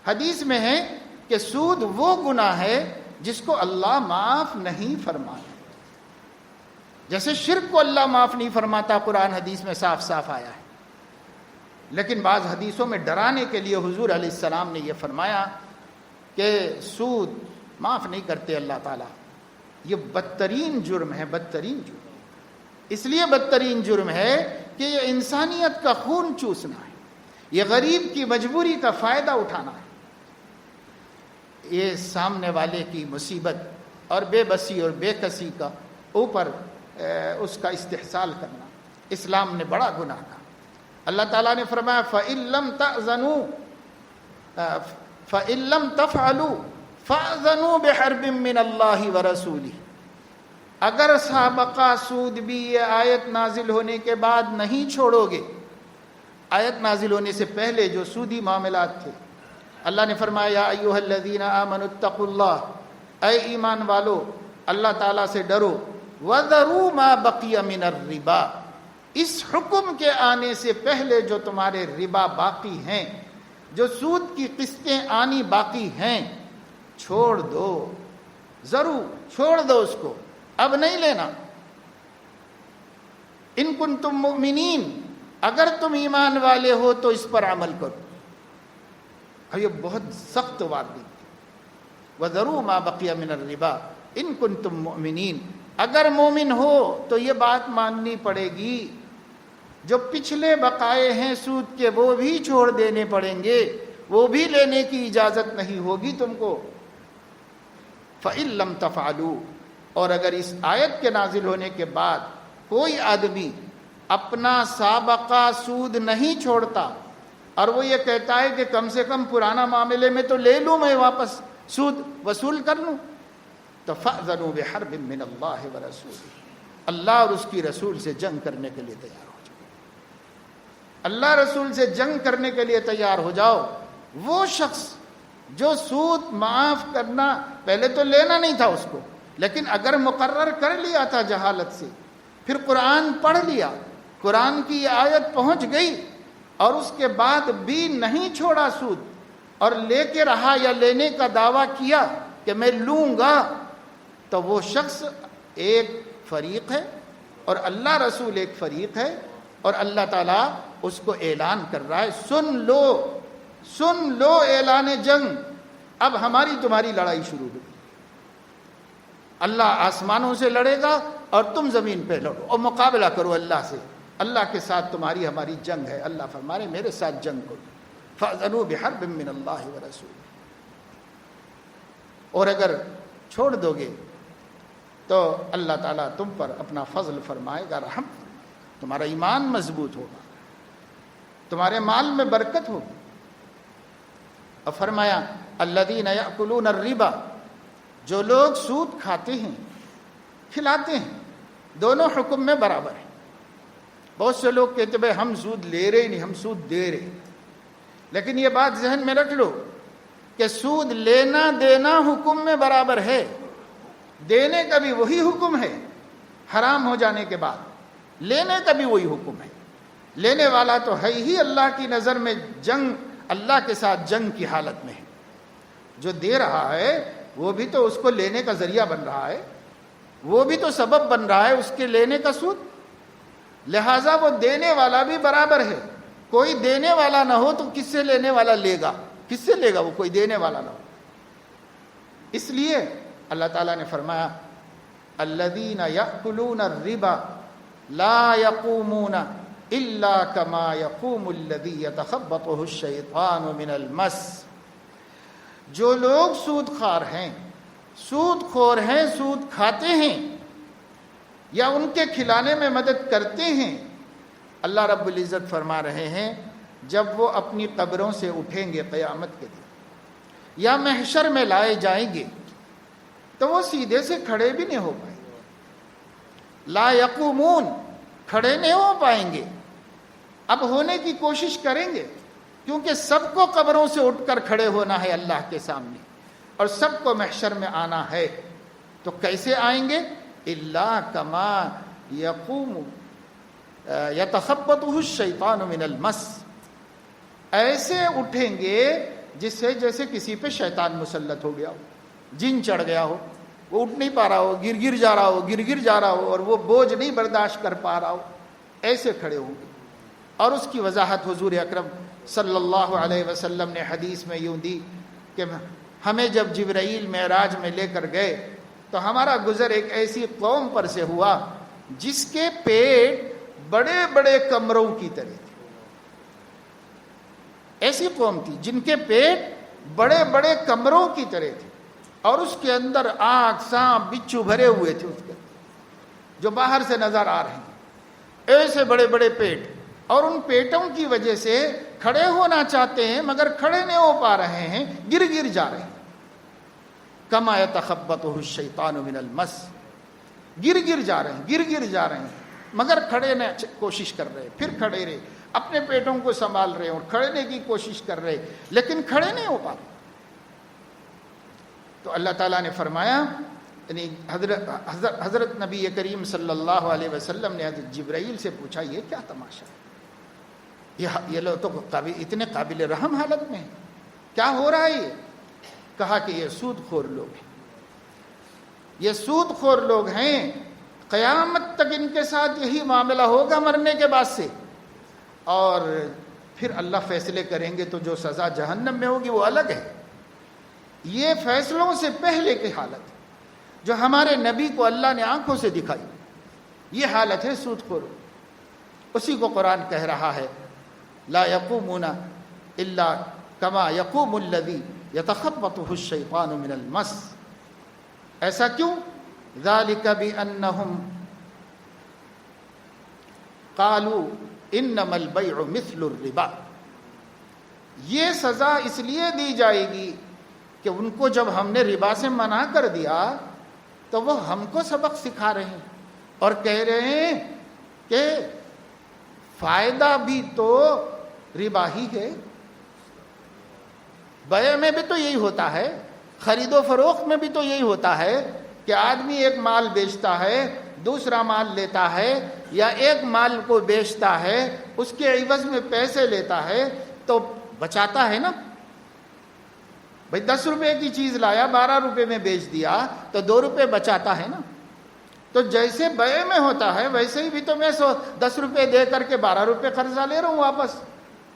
حدیث میں ہے کہ سود وہ گناہ ہے جس کو اللہ معاف نہیں فرماتا، جیسے شرک کو اللہ معاف نہیں فرماتا، قرآن حدیث میں صاف صاف آیا ہے۔ لیکن بعض حدیثوں میں ڈرانے کے لیے حضور علیہ السلام نے یہ فرمایا کہ سود معاف نہیں کرتے اللہ تعالیٰ۔ یہ بدترین جرم ہے، بدترین جرم۔ اس لیے بدترین جرم ہے کہ یہ انسانیت کا خون چوسنا ہے، یہ غریب کی مجبوری کا فائدہ اٹھانا ہے، یہ سامنے والے کی مصیبت اور بے بسی اور بے کسی کا اوپر اس کا استحصال کرنا۔ اسلام نے بڑا گناہ کہا۔ اللہ تعالیٰ نے فرمایا فَإِن لَّمْ تَفْعَلُوا فَأْذَنُوا بِحَرْبٍ مِّنَ اللَّهِ وَرَسُولِهِ۔ اگر سابقہ سود بھی یہ آیت نازل ہونے کے بعد نہیں چھوڑو گے، آیت نازل ہونے سے پہلے جو سودی معاملات تھے، اللہ نے فرمایا یا ایھا الذین آمنوا اتقوا اللہ، اے ایمان والو اللہ تعالیٰ سے ڈرو، وذروا ما بقی من الربا، اس حکم کے آنے سے پہلے جو تمہارے ربا باقی ہیں، جو سود کی قسطیں آنی باقی ہیں، چھوڑ دو، ضرور چھوڑ دو اس کو، اب نہیں لینا۔ ان کنتم مؤمنین، اگر تم ایمان والے ہو تو اس پر عمل کرو۔ اب یہ بہت سخت وعدہ ہے، وَذَرُوا مَا بَقِيَ مِنَ الرِّبَا إِن كُنتُم مُؤْمِنِينَ، اگر مومن ہو تو یہ بات ماننی پڑے گی، جو پچھلے بقائے ہیں سود کے وہ بھی چھوڑ دینے پڑیں گے، وہ بھی لینے کی اجازت نہیں ہوگی تم کو۔ فَإِن لَّمْ تَفْعَلُوا، اور اگر اس آیت کے نازل ہونے کے بعد کوئی آدمی اپنا سابقہ سود نہیں چھوڑتا اور وہ یہ کہتا ہے کہ کم سے کم پرانا معاملے میں تو لے لوں، میں واپس سود وصول کر لوں، تو فَأْذَنُوا بِحَرْبٍ مِّنَ اللَّهِ وَرَسُولِهِ، اللہ اور اس کی رسول سے جنگ کرنے کے لیے تیار ہو جاؤ، اللہ رسول سے جنگ کرنے کے لیے تیار ہو جاؤ۔ وہ شخص جو سود معاف کرنا، پہلے تو لینا نہیں تھا اس کو، لیکن اگر مقرر کر لیا تھا جہالت سے، پھر قرآن پڑھ لیا، قرآن کی یہ آیت پہنچ گئی اور اس کے بعد بھی نہیں چھوڑا سود اور لے کے رہا یا لینے کا دعویٰ کیا کہ میں لوں گا، تو وہ شخص ایک فریق ہے اور اللہ رسول ایک فریق ہے، اور اللہ تعالیٰ اس کو اعلان کر رہا ہے، سن لو اعلان جنگ، اب ہماری تمہاری لڑائی شروع ہوگی۔ اللہ آسمانوں سے لڑے گا اور تم زمین پہ لڑو اور مقابلہ کرو اللہ سے، اللہ کے ساتھ تمہاری ہماری جنگ ہے۔ اللہ فرما رہے میرے ساتھ جنگ کرو، فَأْذَنُوا بِحَرْبٍ مِّنَ اللَّهِ وَرَسُولِهِ۔ اور اگر چھوڑ دو گے تو اللہ تعالیٰ تم پر اپنا فضل فرمائے گا، رحم فرمائے گا، تمہارا ایمان مضبوط ہوگا، تمہارے مال میں برکت ہوگی۔ اور فرمایا الذین یأکلون الربا، جو لوگ سود کھاتے ہیں کھلاتے ہیں، دونوں حکم میں برابر ہیں۔ بہت سے لوگ کہتے بھائی ہم سود لے رہے نہیں، ہم سود دے رہے، لیکن یہ بات ذہن میں رکھ لو کہ سود لینا دینا حکم میں برابر ہے، دینے کا بھی وہی حکم ہے حرام ہو جانے کے بعد، لینے کا بھی وہی حکم ہے۔ لینے والا تو ہے ہی اللہ کی نظر میں جنگ، اللہ کے ساتھ جنگ کی حالت میں ہے، جو دے رہا ہے وہ بھی تو اس کو لینے کا ذریعہ بن رہا ہے، وہ بھی تو سبب بن رہا ہے اس کے لینے کا سود۔ لہٰذا وہ دینے والا بھی برابر ہے. کوئی دینے والا نہ ہو تو کس سے لینے والا لے گا؟ کس سے لے گا وہ کوئی دینے والا نہ ہو؟ اس لیے اللہ تعالیٰ نے فرمایا الذین یأکلون الربا لا یقومون الا کما یقوم الذی یتخبطہ الشیطان من المس. جو لوگ سود خور ہیں، سود کھاتے ہیں یا ان کے کھلانے میں مدد کرتے ہیں، اللہ رب العزت فرما رہے ہیں جب وہ اپنی قبروں سے اٹھیں گے قیامت کے دن یا محشر میں لائے جائیں گے تو وہ سیدھے سے کھڑے بھی نہیں ہو پائیں گے. لا یقومون، کھڑے نہیں ہو پائیں گے. اب ہونے کی کوشش کریں گے کیونکہ سب کو قبروں سے اٹھ کر کھڑے ہونا ہے اللہ کے سامنے اور سب کو محشر میں آنا ہے. تو کیسے آئیں گے؟ الا کما یقوم یتخبطہ الشیطان من المس. ایسے اٹھیں گے جس سے جیسے کسی پہ شیطان مسلط ہو گیا ہو، جن چڑھ گیا ہو، وہ اٹھ نہیں پا رہا ہو، گر جا رہا ہو اور وہ بوجھ نہیں برداشت کر پا رہا ہو، ایسے کھڑے ہوں گے. اور اس کی وضاحت حضور اکرم صلی اللہ علیہ وسلم نے حدیث میں یوں دی کہ ہمیں جب جبرائیل معراج میں لے کر گئے تو ہمارا گزر ایک ایسی قوم پر سے ہوا جس کے پیٹ بڑے بڑے کمروں کی طرح تھے. ایسی قوم تھی جن کے پیٹ بڑے بڑے کمروں کی طرح تھے اور اس کے اندر آگ، سانپ، بچھو بھرے ہوئے تھے اس کے جو باہر سے نظر آ رہے ہیں. ایسے بڑے بڑے پیٹ، اور ان پیٹوں کی وجہ سے کھڑے ہونا چاہتے ہیں مگر کھڑے نہیں ہو پا رہے ہیں، گر جا رہے ہیں. کما یتخبطہ الشیطان من المس. گر جا رہے ہیں مگر کھڑے نے کوشش کر رہے، پھر کھڑے رہے، اپنے پیٹوں کو سنبھال رہے اور کھڑنے کی کوشش کر رہے لیکن کھڑے نہیں ہو پاتے. تو اللہ تعالیٰ نے فرمایا، یعنی حضرت نبی کریم صلی اللہ علیہ وسلم نے حضرت جبرائیل سے پوچھا یہ کیا تماشا ہے؟ یہ لوگ تو اتنے قابل رحم حالت میں ہیں، کیا ہو رہا ہے یہ؟ کہا کہ یہ سود خور لوگ ہیں، یہ سود خور لوگ ہیں. قیامت تک ان کے ساتھ یہی معاملہ ہوگا مرنے کے بعد سے، اور پھر اللہ فیصلے کریں گے تو جو سزا جہنم میں ہوگی وہ الگ ہے. یہ فیصلوں سے پہلے کی حالت جو ہمارے نبی کو اللہ نے آنکھوں سے دکھائی، یہ حالت ہے سود خور. اسی کو قرآن کہہ رہا ہے لا یقومون الا کما یقوم الذی یتخبطہ الشیطان من المس. ایسا کیوں؟ ذالک بانہم قالوا انما البیع مثل الربا. یہ سزا اس لیے دی جائے گی کہ ان کو جب ہم نے ربا سے منع کر دیا تو وہ ہم کو سبق سکھا رہے ہیں اور کہہ رہے ہیں کہ فائدہ بھی تو ربا ہی ہے. بیع میں بھی تو یہی ہوتا ہے، خرید و فروخت میں بھی تو یہی ہوتا ہے کہ آدمی ایک مال بیچتا ہے، دوسرا مال لیتا ہے، یا ایک مال کو بیچتا ہے اس کے عوض میں پیسے لیتا ہے تو بچاتا ہے نا. بھئی 10 روپے کی چیز لایا 12 روپے میں بیچ دیا تو 2 روپے بچاتا ہے نا. تو جیسے بیع میں ہوتا ہے ویسے ہی بھی تو میں 10 روپے دے کر کے 12 روپے قرضہ لے رہا ہوں واپس.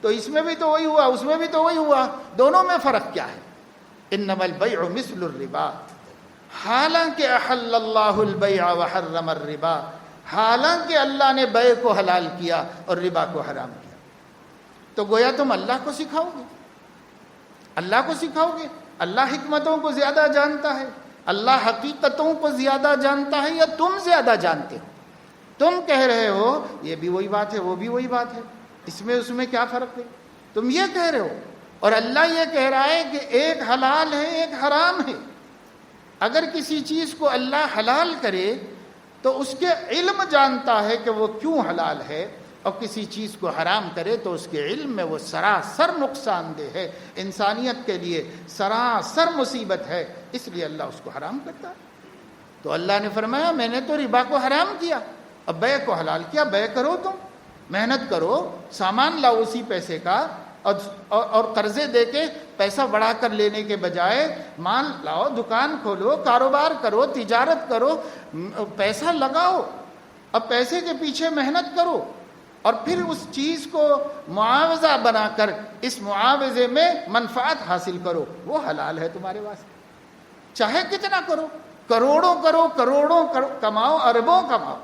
تو اس میں بھی تو وہی ہوا، اس میں بھی تو وہی ہوا، دونوں میں فرق کیا ہے؟ انما البیع مثل الربا. حالانکہ احل اللہ البیع وحرم الربا، حالانکہ اللہ نے بیع کو حلال کیا اور ربا کو حرام کیا. تو گویا تم اللہ کو سکھاؤ گے، اللہ کو سکھاؤ گے. اللہ حکمتوں کو زیادہ جانتا ہے، اللہ حقیقتوں کو زیادہ جانتا ہے، یا تم زیادہ جانتے ہو؟ تم کہہ رہے ہو یہ بھی وہی بات ہے وہ بھی وہی بات ہے، اس میں کیا فرق ہے؟ تم یہ کہہ رہے ہو اور اللہ یہ کہہ رہا ہے کہ ایک حلال ہے ایک حرام ہے. اگر کسی چیز کو اللہ حلال کرے تو اس کے علم جانتا ہے کہ وہ کیوں حلال ہے، اور کسی چیز کو حرام کرے تو اس کے علم میں وہ سراسر نقصان دہ ہے، انسانیت کے لیے سراسر مصیبت ہے، اس لیے اللہ اس کو حرام کرتا ہے. تو اللہ نے فرمایا میں نے تو ربا کو حرام کیا، اب بیع کو حلال کیا. بیع کرو، تم محنت کرو، سامان لاؤ اسی پیسے کا، اور قرضے دے کے پیسہ بڑھا کر لینے کے بجائے مال لاؤ، دکان کھولو، کاروبار کرو، تجارت کرو، پیسہ لگاؤ. اب پیسے کے پیچھے محنت کرو اور پھر اس چیز کو معاوضہ بنا کر اس معاوضے میں منفعت حاصل کرو، وہ حلال ہے تمہارے واسطے، چاہے کتنا کرو، کروڑوں کماؤ، اربوں کماؤ،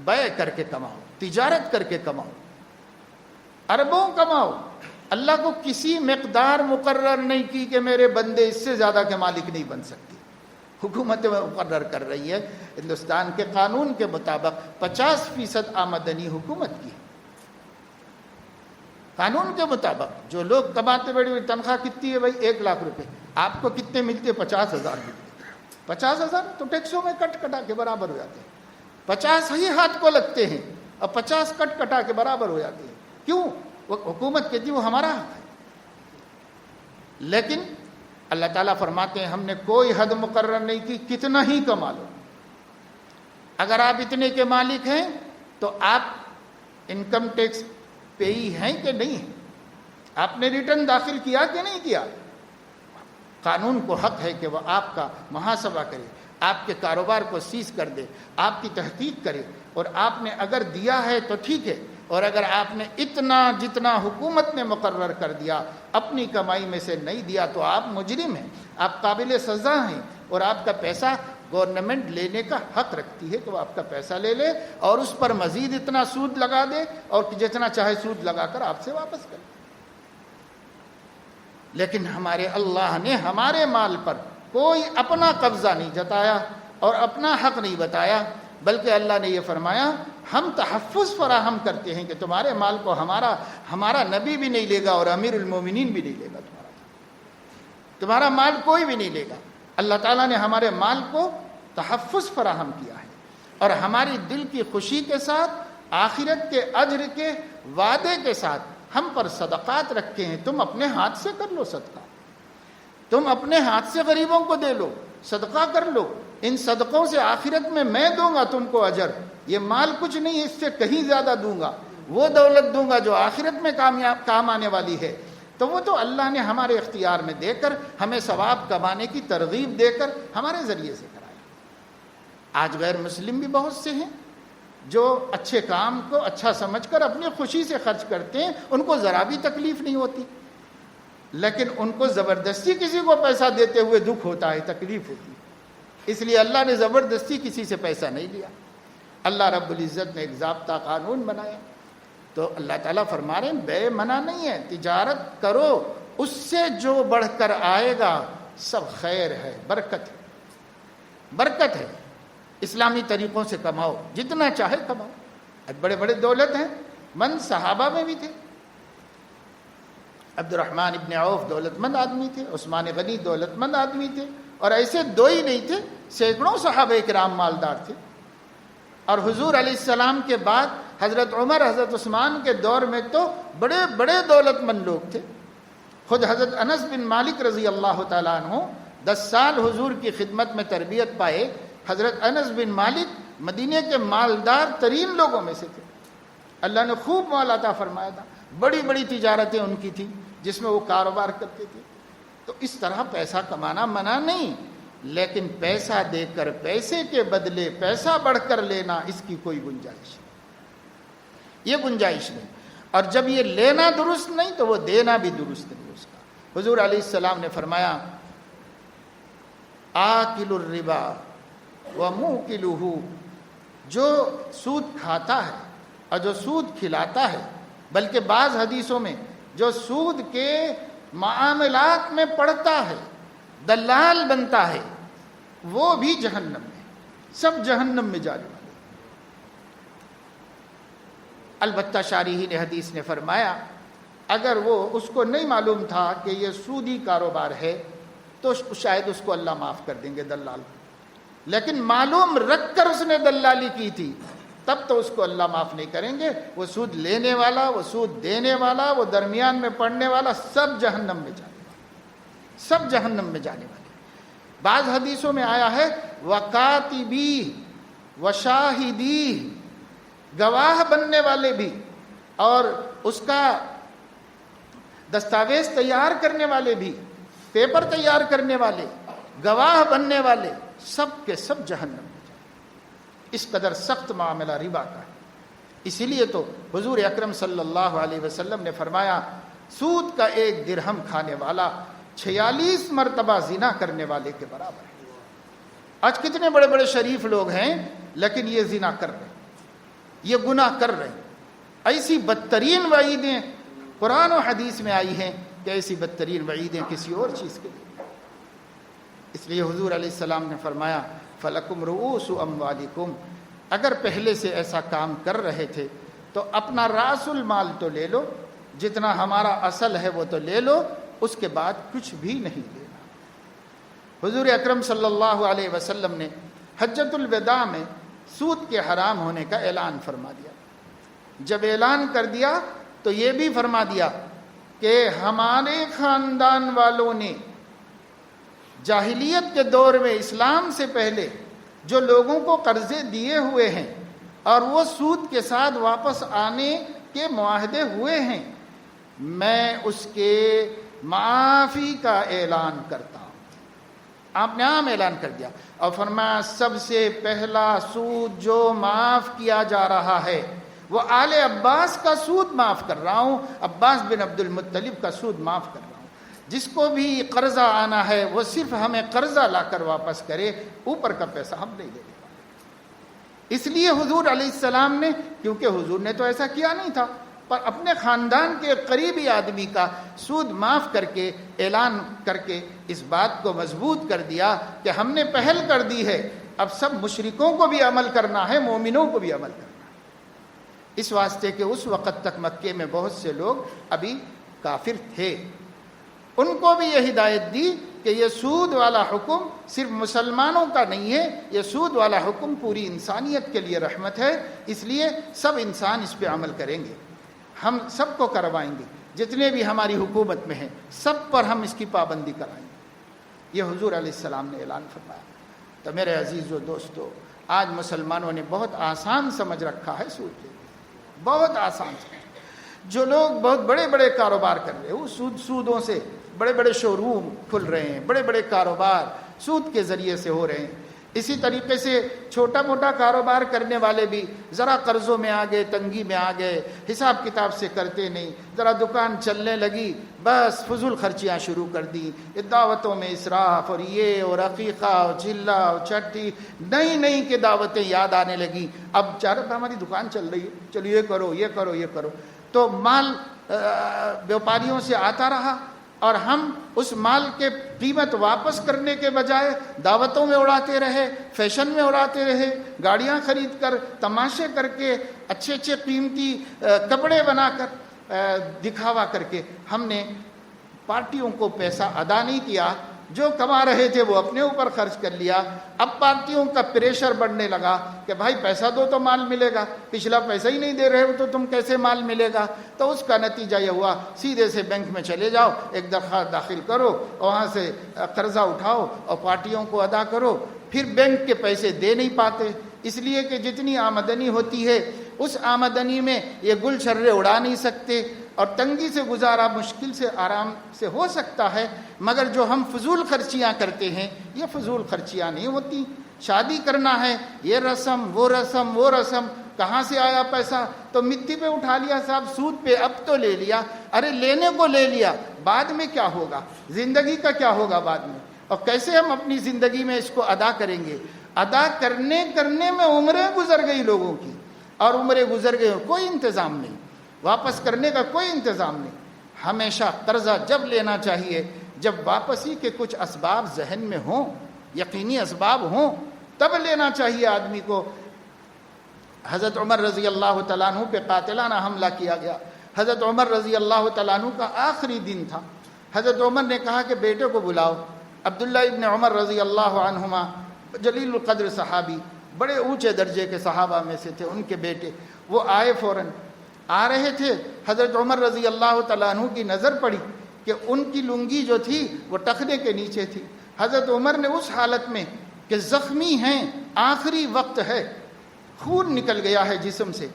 بیع کر کے کماؤ، تجارت کر کے کماؤ، اربوں کماؤ۔ اللہ کو کسی مقدار مقرر نہیں کی کہ میرے بندے اس سے زیادہ کے مالک نہیں بن سکتے۔ حکومت مقرر کر رہی ہے، ہندوستان کے قانون کے مطابق 50% آمدنی حکومت کی ہے۔ قانون کے مطابق جو لوگ کماتے، بڑی بڑی تنخواہ کتنی ہے بھائی؟ 1 لاکھ روپے، آپ کو کتنے ملتے؟ 50,000 ملتے۔ 50,000 تو ٹیکسوں میں کٹ کٹا کے برابر ہو جاتے ہیں، 50 ہی ہاتھ کو لگتے ہیں اور 50 کٹ کٹا کے برابر ہو جاتے ہیں۔ کیوں؟ وہ حکومت کہتی ہے وہ ہمارا حق ہے، لیکن اللہ تعالیٰ فرماتے ہیں ہم نے کوئی حد مقرر نہیں کی، کتنا ہی کما لو۔ اگر آپ اتنے کے مالک ہیں تو آپ انکم ٹیکس پیئی ہیں کہ نہیں ہیں؟ آپ نے ریٹرن داخل کیا کہ نہیں کیا؟ قانون کو حق ہے کہ وہ آپ کا محاسبہ کرے، آپ کے کاروبار کو سیز کر دے، آپ کی تحقیق کرے، اور آپ نے اگر دیا ہے تو ٹھیک ہے، اور اگر آپ نے اتنا جتنا حکومت نے مقرر کر دیا اپنی کمائی میں سے نہیں دیا تو آپ مجرم ہیں، آپ قابل سزا ہیں، اور آپ کا پیسہ گورنمنٹ لینے کا حق رکھتی ہے کہ وہ آپ کا پیسہ لے لے اور اس پر مزید اتنا سود لگا دے اور جتنا چاہے سود لگا کر آپ سے واپس کرے۔ لیکن ہمارے اللہ نے ہمارے مال پر کوئی اپنا قبضہ نہیں جتایا اور اپنا حق نہیں بتایا، بلکہ اللہ نے یہ فرمایا ہم تحفظ فراہم کرتے ہیں کہ تمہارے مال کو ہمارا نبی بھی نہیں لے گا اور امیر المومنین بھی نہیں لے گا، تمہارا مال کوئی بھی نہیں لے گا۔ اللہ تعالیٰ نے ہمارے مال کو تحفظ فراہم کیا ہے، اور ہماری دل کی خوشی کے ساتھ، آخرت کے اجر کے وعدے کے ساتھ ہم پر صدقات رکھے ہیں۔ تم اپنے ہاتھ سے کر لو صدقہ، تم اپنے ہاتھ سے غریبوں کو دے لو، صدقہ کر لو، ان صدقوں سے آخرت میں دوں گا تم کو اجر۔ یہ مال کچھ نہیں ہے، اس سے کہیں زیادہ دوں گا، وہ دولت دوں گا جو آخرت میں کام آنے والی ہے۔ تو وہ تو اللہ نے ہمارے اختیار میں دے کر ہمیں ثواب کمانے کی ترغیب دے کر ہمارے ذریعے سے کرایا۔ آج غیر مسلم بھی بہت سے ہیں جو اچھے کام کو اچھا سمجھ کر اپنی خوشی سے خرچ کرتے ہیں، ان کو ذرا بھی تکلیف نہیں ہوتی، لیکن ان کو زبردستی کسی کو پیسہ دیتے ہوئے دکھ ہوتا ہے، تکلیف ہوتی ہے۔ اس لیے اللہ نے زبردستی کسی سے پیسہ نہیں لیا۔ اللہ رب العزت نے ایک ضابطہ قانون بنایا، تو اللہ تعالیٰ فرما رہے ہیں بے منع نہیں ہے، تجارت کرو، اس سے جو بڑھ کر آئے گا سب خیر ہے، برکت ہے، برکت ہے۔ اسلامی طریقوں سے کماؤ، جتنا چاہے کماؤ۔ اب بڑے بڑے دولت ہیں مند صحابہ میں بھی تھے، عبد الرحمن ابن عوف دولت مند آدمی تھے، عثمان غنی دولت مند آدمی تھے، اور ایسے دو ہی نہیں تھے، سینکڑوں صحابہ کرام مالدار تھے۔ اور حضور علیہ السلام کے بعد حضرت عمر، حضرت عثمان کے دور میں تو بڑے بڑے دولت مند لوگ تھے۔ خود حضرت انس بن مالک رضی اللہ تعالیٰ عنہ 10 سال حضور کی خدمت میں تربیت پائے۔ حضرت انس بن مالک مدینے کے مالدار ترین لوگوں میں سے تھے، اللہ نے خوب مال عطا فرمایا تھا، بڑی بڑی تجارتیں ان کی تھیں جس میں وہ کاروبار کرتے تھے۔ تو اس طرح پیسہ کمانا منع نہیں، لیکن پیسہ دے کر پیسے کے بدلے پیسہ بڑھ کر لینا، اس کی کوئی گنجائش نہیں، یہ گنجائش نہیں۔ اور جب یہ لینا درست نہیں تو وہ دینا بھی درست نہیں اس کا۔ حضور علیہ السلام نے فرمایا آکل الربا وموکلہ، جو سود کھاتا ہے اور جو سود کھلاتا ہے، بلکہ بعض حدیثوں میں جو سود کے معاملات میں پڑتا ہے، دلال بنتا ہے، وہ بھی جہنم میں، سب جہنم میں جانے والے۔ البتہ شارحین حدیث نے فرمایا اگر وہ اس کو نہیں معلوم تھا کہ یہ سودی کاروبار ہے تو شاید اس کو اللہ معاف کر دیں گے، دلال کو، لیکن معلوم رکھ کر اس نے دلالی کی تھی تب تو اس کو اللہ معاف نہیں کریں گے۔ وہ سود لینے والا، وہ سود دینے والا، وہ درمیان میں پڑنے والا، سب جہنم میں جانے والے، سب جہنم میں جانے والے۔ بعض حدیثوں میں آیا ہے وکاتبی وشاہدی، گواہ بننے والے بھی اور اس کا دستاویز تیار کرنے والے بھی، پیپر تیار کرنے والے، گواہ بننے والے، سب کے سب جہنم میں جائیں۔ اس قدر سخت معاملہ ربا کا ہے۔ اسی لیے تو حضور اکرم صلی اللہ علیہ وسلم نے فرمایا سود کا 1 درہم کھانے والا 46 مرتبہ زنا کرنے والے کے برابر ہے۔ آج کتنے بڑے بڑے شریف لوگ ہیں لیکن یہ زنا کر رہے ہیں، یہ گناہ کر رہے ہیں۔ ایسی بدترین وعیدیں قرآن و حدیث میں آئی ہیں کہ ایسی بدترین وعیدیں کسی اور چیز کے لیے۔ اس لیے حضور علیہ السلام نے فرمایا فَلَكُمْ رُؤُوسُ أَمْوَالِكُمْ، اگر پہلے سے ایسا کام کر رہے تھے تو اپنا راس المال تو لے لو، جتنا ہمارا اصل ہے وہ تو لے لو، اس کے بعد کچھ بھی نہیں لینا۔ حضور اکرم صلی اللہ علیہ وسلم نے حجۃ الوداع میں سود کے حرام ہونے کا اعلان فرما دیا۔ جب اعلان کر دیا تو یہ بھی فرما دیا کہ ہمارے خاندان والوں نے جاہلیت کے دور میں اسلام سے پہلے جو لوگوں کو قرضے دیے ہوئے ہیں اور وہ سود کے ساتھ واپس آنے کے معاہدے ہوئے ہیں، میں اس کے معافی کا اعلان کرتا ہوں۔ آپ نے عام اعلان کر دیا اور فرمایا سب سے پہلا سود جو معاف کیا جا رہا ہے وہ آل عباس کا سود معاف کر رہا ہوں، عباس بن عبد المطلب کا سود معاف کر رہا ہوں۔ جس کو بھی قرضہ آنا ہے وہ صرف ہمیں قرضہ لا کر واپس کرے، اوپر کا پیسہ ہم نہیں دے دیں۔ اس لیے حضور علیہ السلام نے، کیونکہ حضور نے تو ایسا کیا نہیں تھا، پر اپنے خاندان کے قریبی آدمی کا سود معاف کر کے اعلان کر کے اس بات کو مضبوط کر دیا کہ ہم نے پہل کر دی ہے، اب سب مشرکوں کو بھی عمل کرنا ہے، مومنوں کو بھی عمل کرنا ہے۔ اس واسطے کہ اس وقت تک مکے میں بہت سے لوگ ابھی کافر تھے، ان کو بھی یہ ہدایت دی کہ یہ سود والا حکم صرف مسلمانوں کا نہیں ہے، یہ سود والا حکم پوری انسانیت کے لیے رحمت ہے، اس لیے سب انسان اس پہ عمل کریں گے، ہم سب کو کروائیں گے، جتنے بھی ہماری حکومت میں ہیں سب پر ہم اس کی پابندی کرائیں گے۔ یہ حضور علیہ السلام نے اعلان فرمایا۔ تو میرے عزیزو دوستو، آج مسلمانوں نے بہت آسان سمجھ رکھا ہے سود لینا، بہت آسان سمجھ۔ جو لوگ بہت بڑے بڑے کاروبار کر رہے ہیں، وہ سودوں سے بڑے بڑے شو روم کھل رہے ہیں، بڑے بڑے کاروبار سود کے ذریعے سے ہو رہے ہیں۔ اسی طریقے سے چھوٹا موٹا کاروبار کرنے والے بھی ذرا قرضوں میں آ گئے، تنگی میں آ گئے، حساب کتاب سے کرتے نہیں، ذرا دکان چلنے لگی بس فضول خرچیاں شروع کر دی، دعوتوں میں اسراف اور یہ اور عقیقہ اور چلہ اور چھٹی، نئی نئی کے دعوتیں یاد آنے لگیں۔ اب چارہ ہماری دکان چل رہی ہے، چلو یہ کرو یہ کرو یہ کرو، تو مال بیوپاریوں سے آتا رہا اور ہم اس مال کے قیمت واپس کرنے کے بجائے دعوتوں میں اڑاتے رہے، فیشن میں اڑاتے رہے، گاڑیاں خرید کر، تماشے کر کے، اچھے اچھے قیمتی کپڑے بنا کر، دکھاوا کر کے ہم نے پارٹیوں کو پیسہ ادا نہیں کیا، جو کما رہے تھے وہ اپنے اوپر خرچ کر لیا۔ اب پارٹیوں کا پریشر بڑھنے لگا کہ بھائی پیسہ دو تو مال ملے گا، پچھلا پیسہ ہی نہیں دے رہے ہو تو تم کیسے مال ملے گا؟ تو اس کا نتیجہ یہ ہوا سیدھے سے بینک میں چلے جاؤ، ایک درخواست داخل کرو، وہاں سے قرضہ اٹھاؤ اور پارٹیوں کو ادا کرو۔ پھر بینک کے پیسے دے نہیں پاتے، اس لیے کہ جتنی آمدنی ہوتی ہے اس آمدنی میں یہ گل چھرے اڑا نہیں سکتے، اور تنگی سے گزارا مشکل سے آرام سے ہو سکتا ہے، مگر جو ہم فضول خرچیاں کرتے ہیں یہ فضول خرچیاں نہیں ہوتی۔ شادی کرنا ہے، یہ رسم وہ رسم وہ رسم، کہاں سے آیا پیسہ؟ تو مٹی پہ اٹھا لیا صاحب، سود پہ اب تو لے لیا، ارے لینے کو لے لیا، بعد میں کیا ہوگا؟ زندگی کا کیا ہوگا بعد میں؟ اور کیسے ہم اپنی زندگی میں اس کو ادا کریں گے؟ ادا کرنے میں عمریں گزر گئی لوگوں کی، اور عمریں گزر گئی، کوئی انتظام نہیں، واپس کرنے کا کوئی انتظام نہیں۔ ہمیشہ قرضہ جب لینا چاہیے جب واپسی کے کچھ اسباب ذہن میں ہوں، یقینی اسباب ہوں، تب لینا چاہیے آدمی کو۔ حضرت عمر رضی اللہ تعالیٰ عنہ پہ قاتلانہ حملہ کیا گیا، حضرت عمر رضی اللہ تعالیٰ عنہ کا آخری دن تھا، حضرت عمر نے کہا کہ بیٹے کو بلاؤ۔ عبداللہ ابن عمر رضی اللہ عنہما جلیل القدر صحابی، بڑے اونچے درجے کے صحابہ میں سے تھے، ان کے بیٹے، وہ آئے، فوراً آ رہے تھے، حضرت عمر رضی اللہ تعالیٰ عنہ کی نظر پڑی کہ ان کی لنگی جو تھی وہ ٹخنے کے نیچے تھی۔ حضرت عمر نے اس حالت میں کہ زخمی ہیں، آخری وقت ہے، خون نکل گیا ہے جسم سے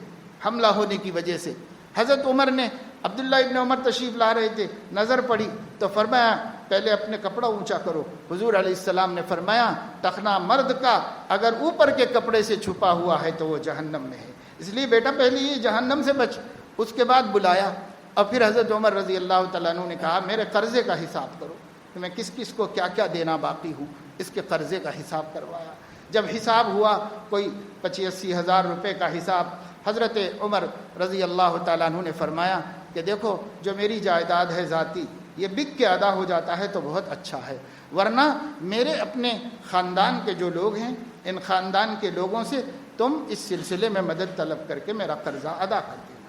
حملہ ہونے کی وجہ سے، حضرت عمر نے عبداللہ ابن عمر تشریف لا رہے تھے، نظر پڑی تو فرمایا پہلے اپنے کپڑا اونچا کرو۔ حضور علیہ السلام نے فرمایا ٹخنا مرد کا اگر اوپر کے کپڑے سے چھپا ہوا ہے تو وہ جہنم میں ہے، اس لیے بیٹا پہلے یہ جہنم سے بچ۔ اس کے بعد بلایا اور پھر حضرت عمر رضی اللہ تعالیٰ عنہ نے کہا میرے قرضے کا حساب کرو کہ میں کس کس کو کیا کیا دینا باقی ہوں، اس کے قرضے کا حساب کروایا۔ جب حساب ہوا کوئی 85-80 ہزار روپے کا حساب، حضرت عمر رضی اللہ تعالیٰ عنہ نے فرمایا کہ دیکھو جو میری جائیداد ہے ذاتی، یہ بک کے ادا ہو جاتا ہے تو بہت اچھا ہے، ورنہ میرے اپنے خاندان کے جو لوگ ہیں ان خاندان کے لوگوں سے تم اس سلسلے میں مدد طلب کر کے میرا قرضہ ادا کر دینا۔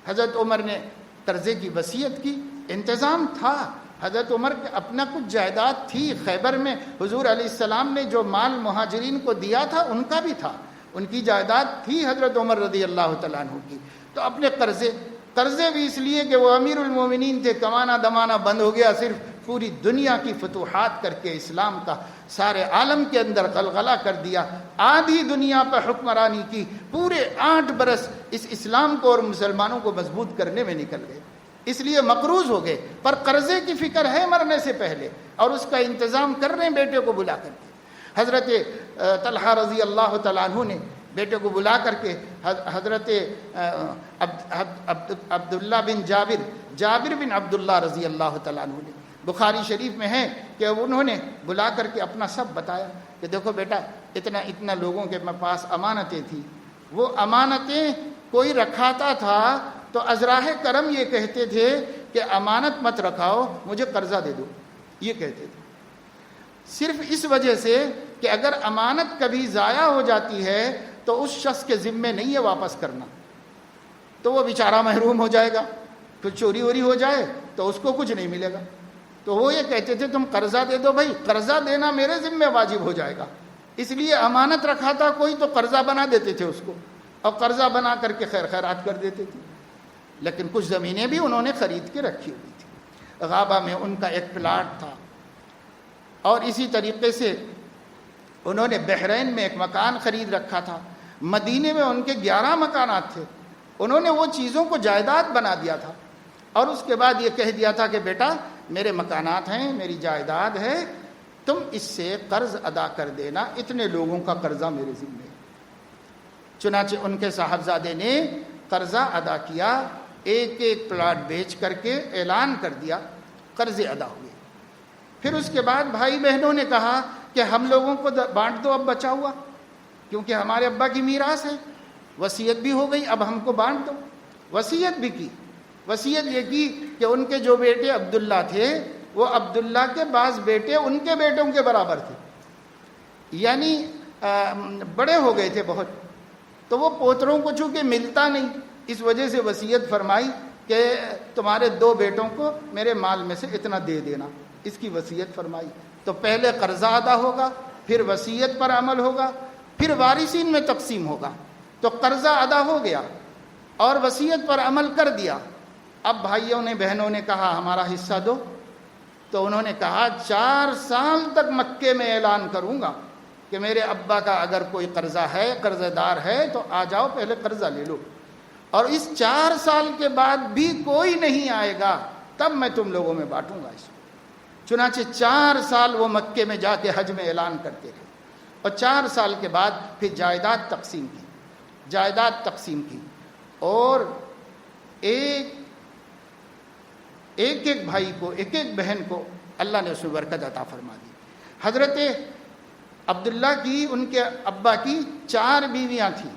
حضرت عمر نے قرضے کی وصیت کی، انتظام تھا۔ حضرت عمر کے اپنا کچھ جائیداد تھی، خیبر میں حضور علیہ السلام نے جو مال مہاجرین کو دیا تھا ان کا بھی تھا، ان کی جائیداد تھی حضرت عمر رضی اللہ تعالیٰ عنہ کی۔ تو اپنے قرضے بھی اس لیے کہ وہ امیر المومنین تھے، کمانا دمانا بند ہو گیا، صرف پوری دنیا کی فتوحات کر کے اسلام کا سارے عالم کے اندر غلغلہ کر دیا، آدھی دنیا پر حکمرانی کی، پورے 8 برس اس اسلام کو اور مسلمانوں کو مضبوط کرنے میں نکل گئے، اس لیے مقروض ہو گئے، پر قرضے کی فکر ہے مرنے سے پہلے اور اس کا انتظام کر رہے ہیں بیٹے کو بلا کر کے۔ حضرت طلحہ رضی اللہ تعالیٰ عنہ نے بیٹے کو بلا کر کے حضرت عبداللہ بن جابر بن عبداللہ رضی اللہ تعالیٰ عنہ نے، بخاری شریف میں ہے کہ انہوں نے بلا کر کے اپنا سب بتایا کہ دیکھو بیٹا اتنا لوگوں کے پاس امانتیں تھیں، وہ امانتیں کوئی رکھاتا تھا تو ازراہ کرم یہ کہتے تھے کہ امانت مت رکھاؤ، مجھے قرضہ دے دو، یہ کہتے تھے، صرف اس وجہ سے کہ اگر امانت کبھی ضائع ہو جاتی ہے تو اس شخص کے ذمے نہیں ہے واپس کرنا، تو وہ بیچارہ محروم ہو جائے گا، پھر چوری ووری ہو جائے تو اس کو کچھ نہیں ملے گا۔ تو وہ یہ کہتے تھے تم قرضہ دے دو بھائی، قرضہ دینا میرے ذمے واجب ہو جائے گا، اس لیے امانت رکھا تھا کوئی تو قرضہ بنا دیتے تھے اس کو، اور قرضہ بنا کر کے خیر خیرات کر دیتے تھے۔ لیکن کچھ زمینیں بھی انہوں نے خرید کے رکھی ہوئی تھی، غابہ میں ان کا ایک پلاٹ تھا، اور اسی طریقے سے انہوں نے بحرین میں ایک مکان خرید رکھا تھا، مدینے میں ان کے 11 مکانات تھے، انہوں نے وہ چیزوں کو جائیداد بنا دیا تھا، اور اس کے بعد یہ کہہ دیا تھا کہ بیٹا میرے مکانات ہیں، میری جائیداد ہے، تم اس سے قرض ادا کر دینا، اتنے لوگوں کا قرضہ میرے ذمے۔ چنانچہ ان کے صاحبزادے نے قرضہ ادا کیا، ایک ایک پلاٹ بیچ کر کے اعلان کر دیا، قرضے ادا ہوئے۔ پھر اس کے بعد بھائی بہنوں نے کہا کہ ہم لوگوں کو بانٹ دو اب بچا ہوا، کیونکہ ہمارے ابا کی میراث ہے، وصیت بھی ہو گئی، اب ہم کو بانٹ دو۔ وصیت بھی کی، وصیت یہ کی کہ ان کے جو بیٹے عبداللہ تھے وہ عبداللہ کے بعض بیٹے ان کے بیٹوں کے برابر تھے، یعنی بڑے ہو گئے تھے بہت، تو وہ پوتروں کو چونکہ ملتا نہیں، اس وجہ سے وصیت فرمائی کہ تمہارے 2 بیٹوں کو میرے مال میں سے اتنا دے دینا، اس کی وصیت فرمائی۔ تو پہلے قرضہ ادا ہوگا، پھر وصیت پر عمل ہوگا، پھر وارثین میں تقسیم ہوگا۔ تو قرضہ ادا ہو گیا اور وصیت پر عمل کر دیا۔ اب بھائیوں نے بہنوں نے کہا ہمارا حصہ دو، تو انہوں نے کہا 4 سال تک مکے میں اعلان کروں گا کہ میرے ابا کا اگر کوئی قرضہ ہے، قرضہ دار ہے تو آ جاؤ پہلے قرضہ لے لو، اور اس 4 سال کے بعد بھی کوئی نہیں آئے گا تب میں تم لوگوں میں بانٹوں گا اس کو۔ چنانچہ 4 سال وہ مکے میں جا کے حج میں اعلان کرتے رہے، اور 4 سال کے بعد پھر جائیداد تقسیم کی، اور ایک بھائی کو، ایک بہن کو اللہ نے اس میں برکت عطا فرما دی۔ حضرت عبداللہ کی، ان کے ابا کی 4 بیویاں تھیں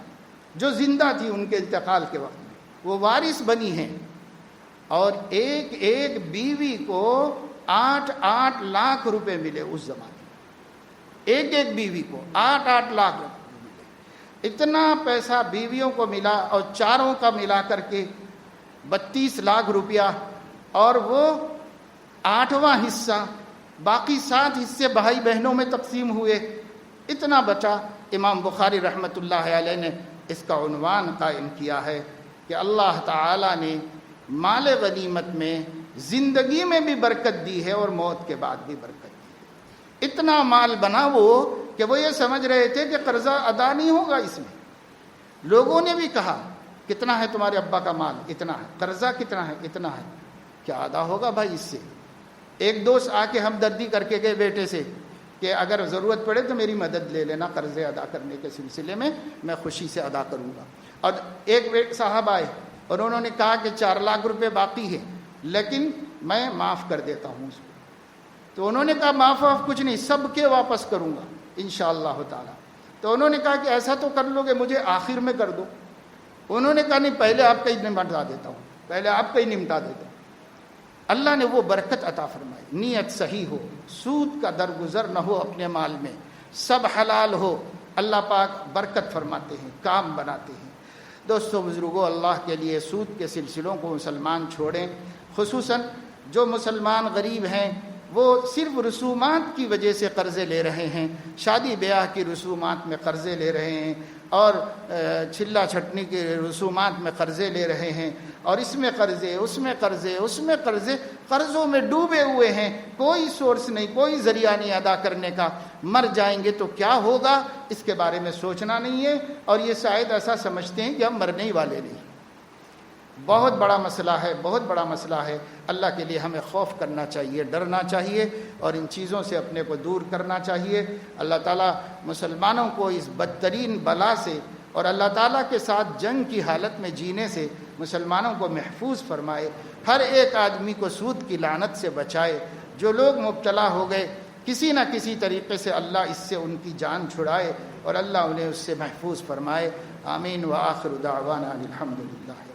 جو زندہ تھیں ان کے انتقال کے وقت میں، وہ وارث بنی ہیں، اور ایک بیوی کو 8 لاکھ روپے ملے اس زمانے میں، ایک بیوی کو 8 لاکھ روپے ملے، اتنا پیسہ بیویوں کو ملا، اور چاروں کا ملا کر کے 32 لاکھ روپیہ، اور وہ 8واں حصہ، باقی 7 حصے بھائی بہنوں میں تقسیم ہوئے، اتنا بچا۔ امام بخاری رحمۃ اللہ علیہ نے اس کا عنوان قائم کیا ہے کہ اللہ تعالیٰ نے مال غنیمت میں زندگی میں بھی برکت دی ہے اور موت کے بعد بھی برکت دی ہے۔ اتنا مال بنا وہ کہ وہ یہ سمجھ رہے تھے کہ قرضہ ادا نہیں ہوگا اس میں۔ لوگوں نے بھی کہا کتنا ہے تمہارے ابا کا مال؟ اتنا ہے. قرضہ کتنا ہے؟ اتنا ہے. کیا ادا ہوگا بھائی اس سے؟ ایک دوست آ کے ہمدردی کر کے گئے بیٹے سے کہ اگر ضرورت پڑے تو میری مدد لے لینا قرضے ادا کرنے کے سلسلے میں خوشی سے ادا کروں گا. اور ایک صاحب آئے اور انہوں نے کہا کہ 4 لاکھ روپے باقی ہے لیکن میں معاف کر دیتا ہوں اس کو. تو انہوں نے کہا معاف کچھ نہیں، سب کے واپس کروں گا انشاءاللہ تعالی. تو انہوں نے کہا کہ ایسا تو کر لو گے مجھے آخر میں کر دو. انہوں نے کہا نہیں، پہلے آپ کا ہی نمٹا دیتا ہوں، پہلے آپ کا ہی نمٹا دیتا ہوں. اللہ نے وہ برکت عطا فرمائی. نیت صحیح ہو، سود کا درگزر نہ ہو اپنے مال میں، سب حلال ہو، اللہ پاک برکت فرماتے ہیں، کام بناتے ہیں. دوستو بزرگوں، اللہ کے لیے سود کے سلسلوں کو مسلمان چھوڑیں. خصوصاً جو مسلمان غریب ہیں وہ صرف رسومات کی وجہ سے قرضے لے رہے ہیں، شادی بیاہ کی رسومات میں قرضے لے رہے ہیں اور چھلا چھٹنی کی رسومات میں قرضے لے رہے ہیں اور اس میں قرضے، اس میں قرضے، اس میں قرضے، قرضوں میں ڈوبے ہوئے ہیں. کوئی سورس نہیں، کوئی ذریعہ نہیں ادا کرنے کا. مر جائیں گے تو کیا ہوگا اس کے بارے میں سوچنا نہیں ہے اور یہ شاید ایسا سمجھتے ہیں کہ ہم مرنے ہی والے نہیں. بہت بڑا مسئلہ ہے، بہت بڑا مسئلہ ہے. اللہ کے لیے ہمیں خوف کرنا چاہیے، ڈرنا چاہیے اور ان چیزوں سے اپنے کو دور کرنا چاہیے. اللہ تعالیٰ مسلمانوں کو اس بدترین بلا سے اور اللہ تعالیٰ کے ساتھ جنگ کی حالت میں جینے سے مسلمانوں کو محفوظ فرمائے. ہر ایک آدمی کو سود کی لعنت سے بچائے. جو لوگ مبتلا ہو گئے کسی نہ کسی طریقے سے اللہ اس سے ان کی جان چھڑائے اور اللہ انہیں اس سے محفوظ فرمائے. آمین. وآخر دعوانا الحمدللہ.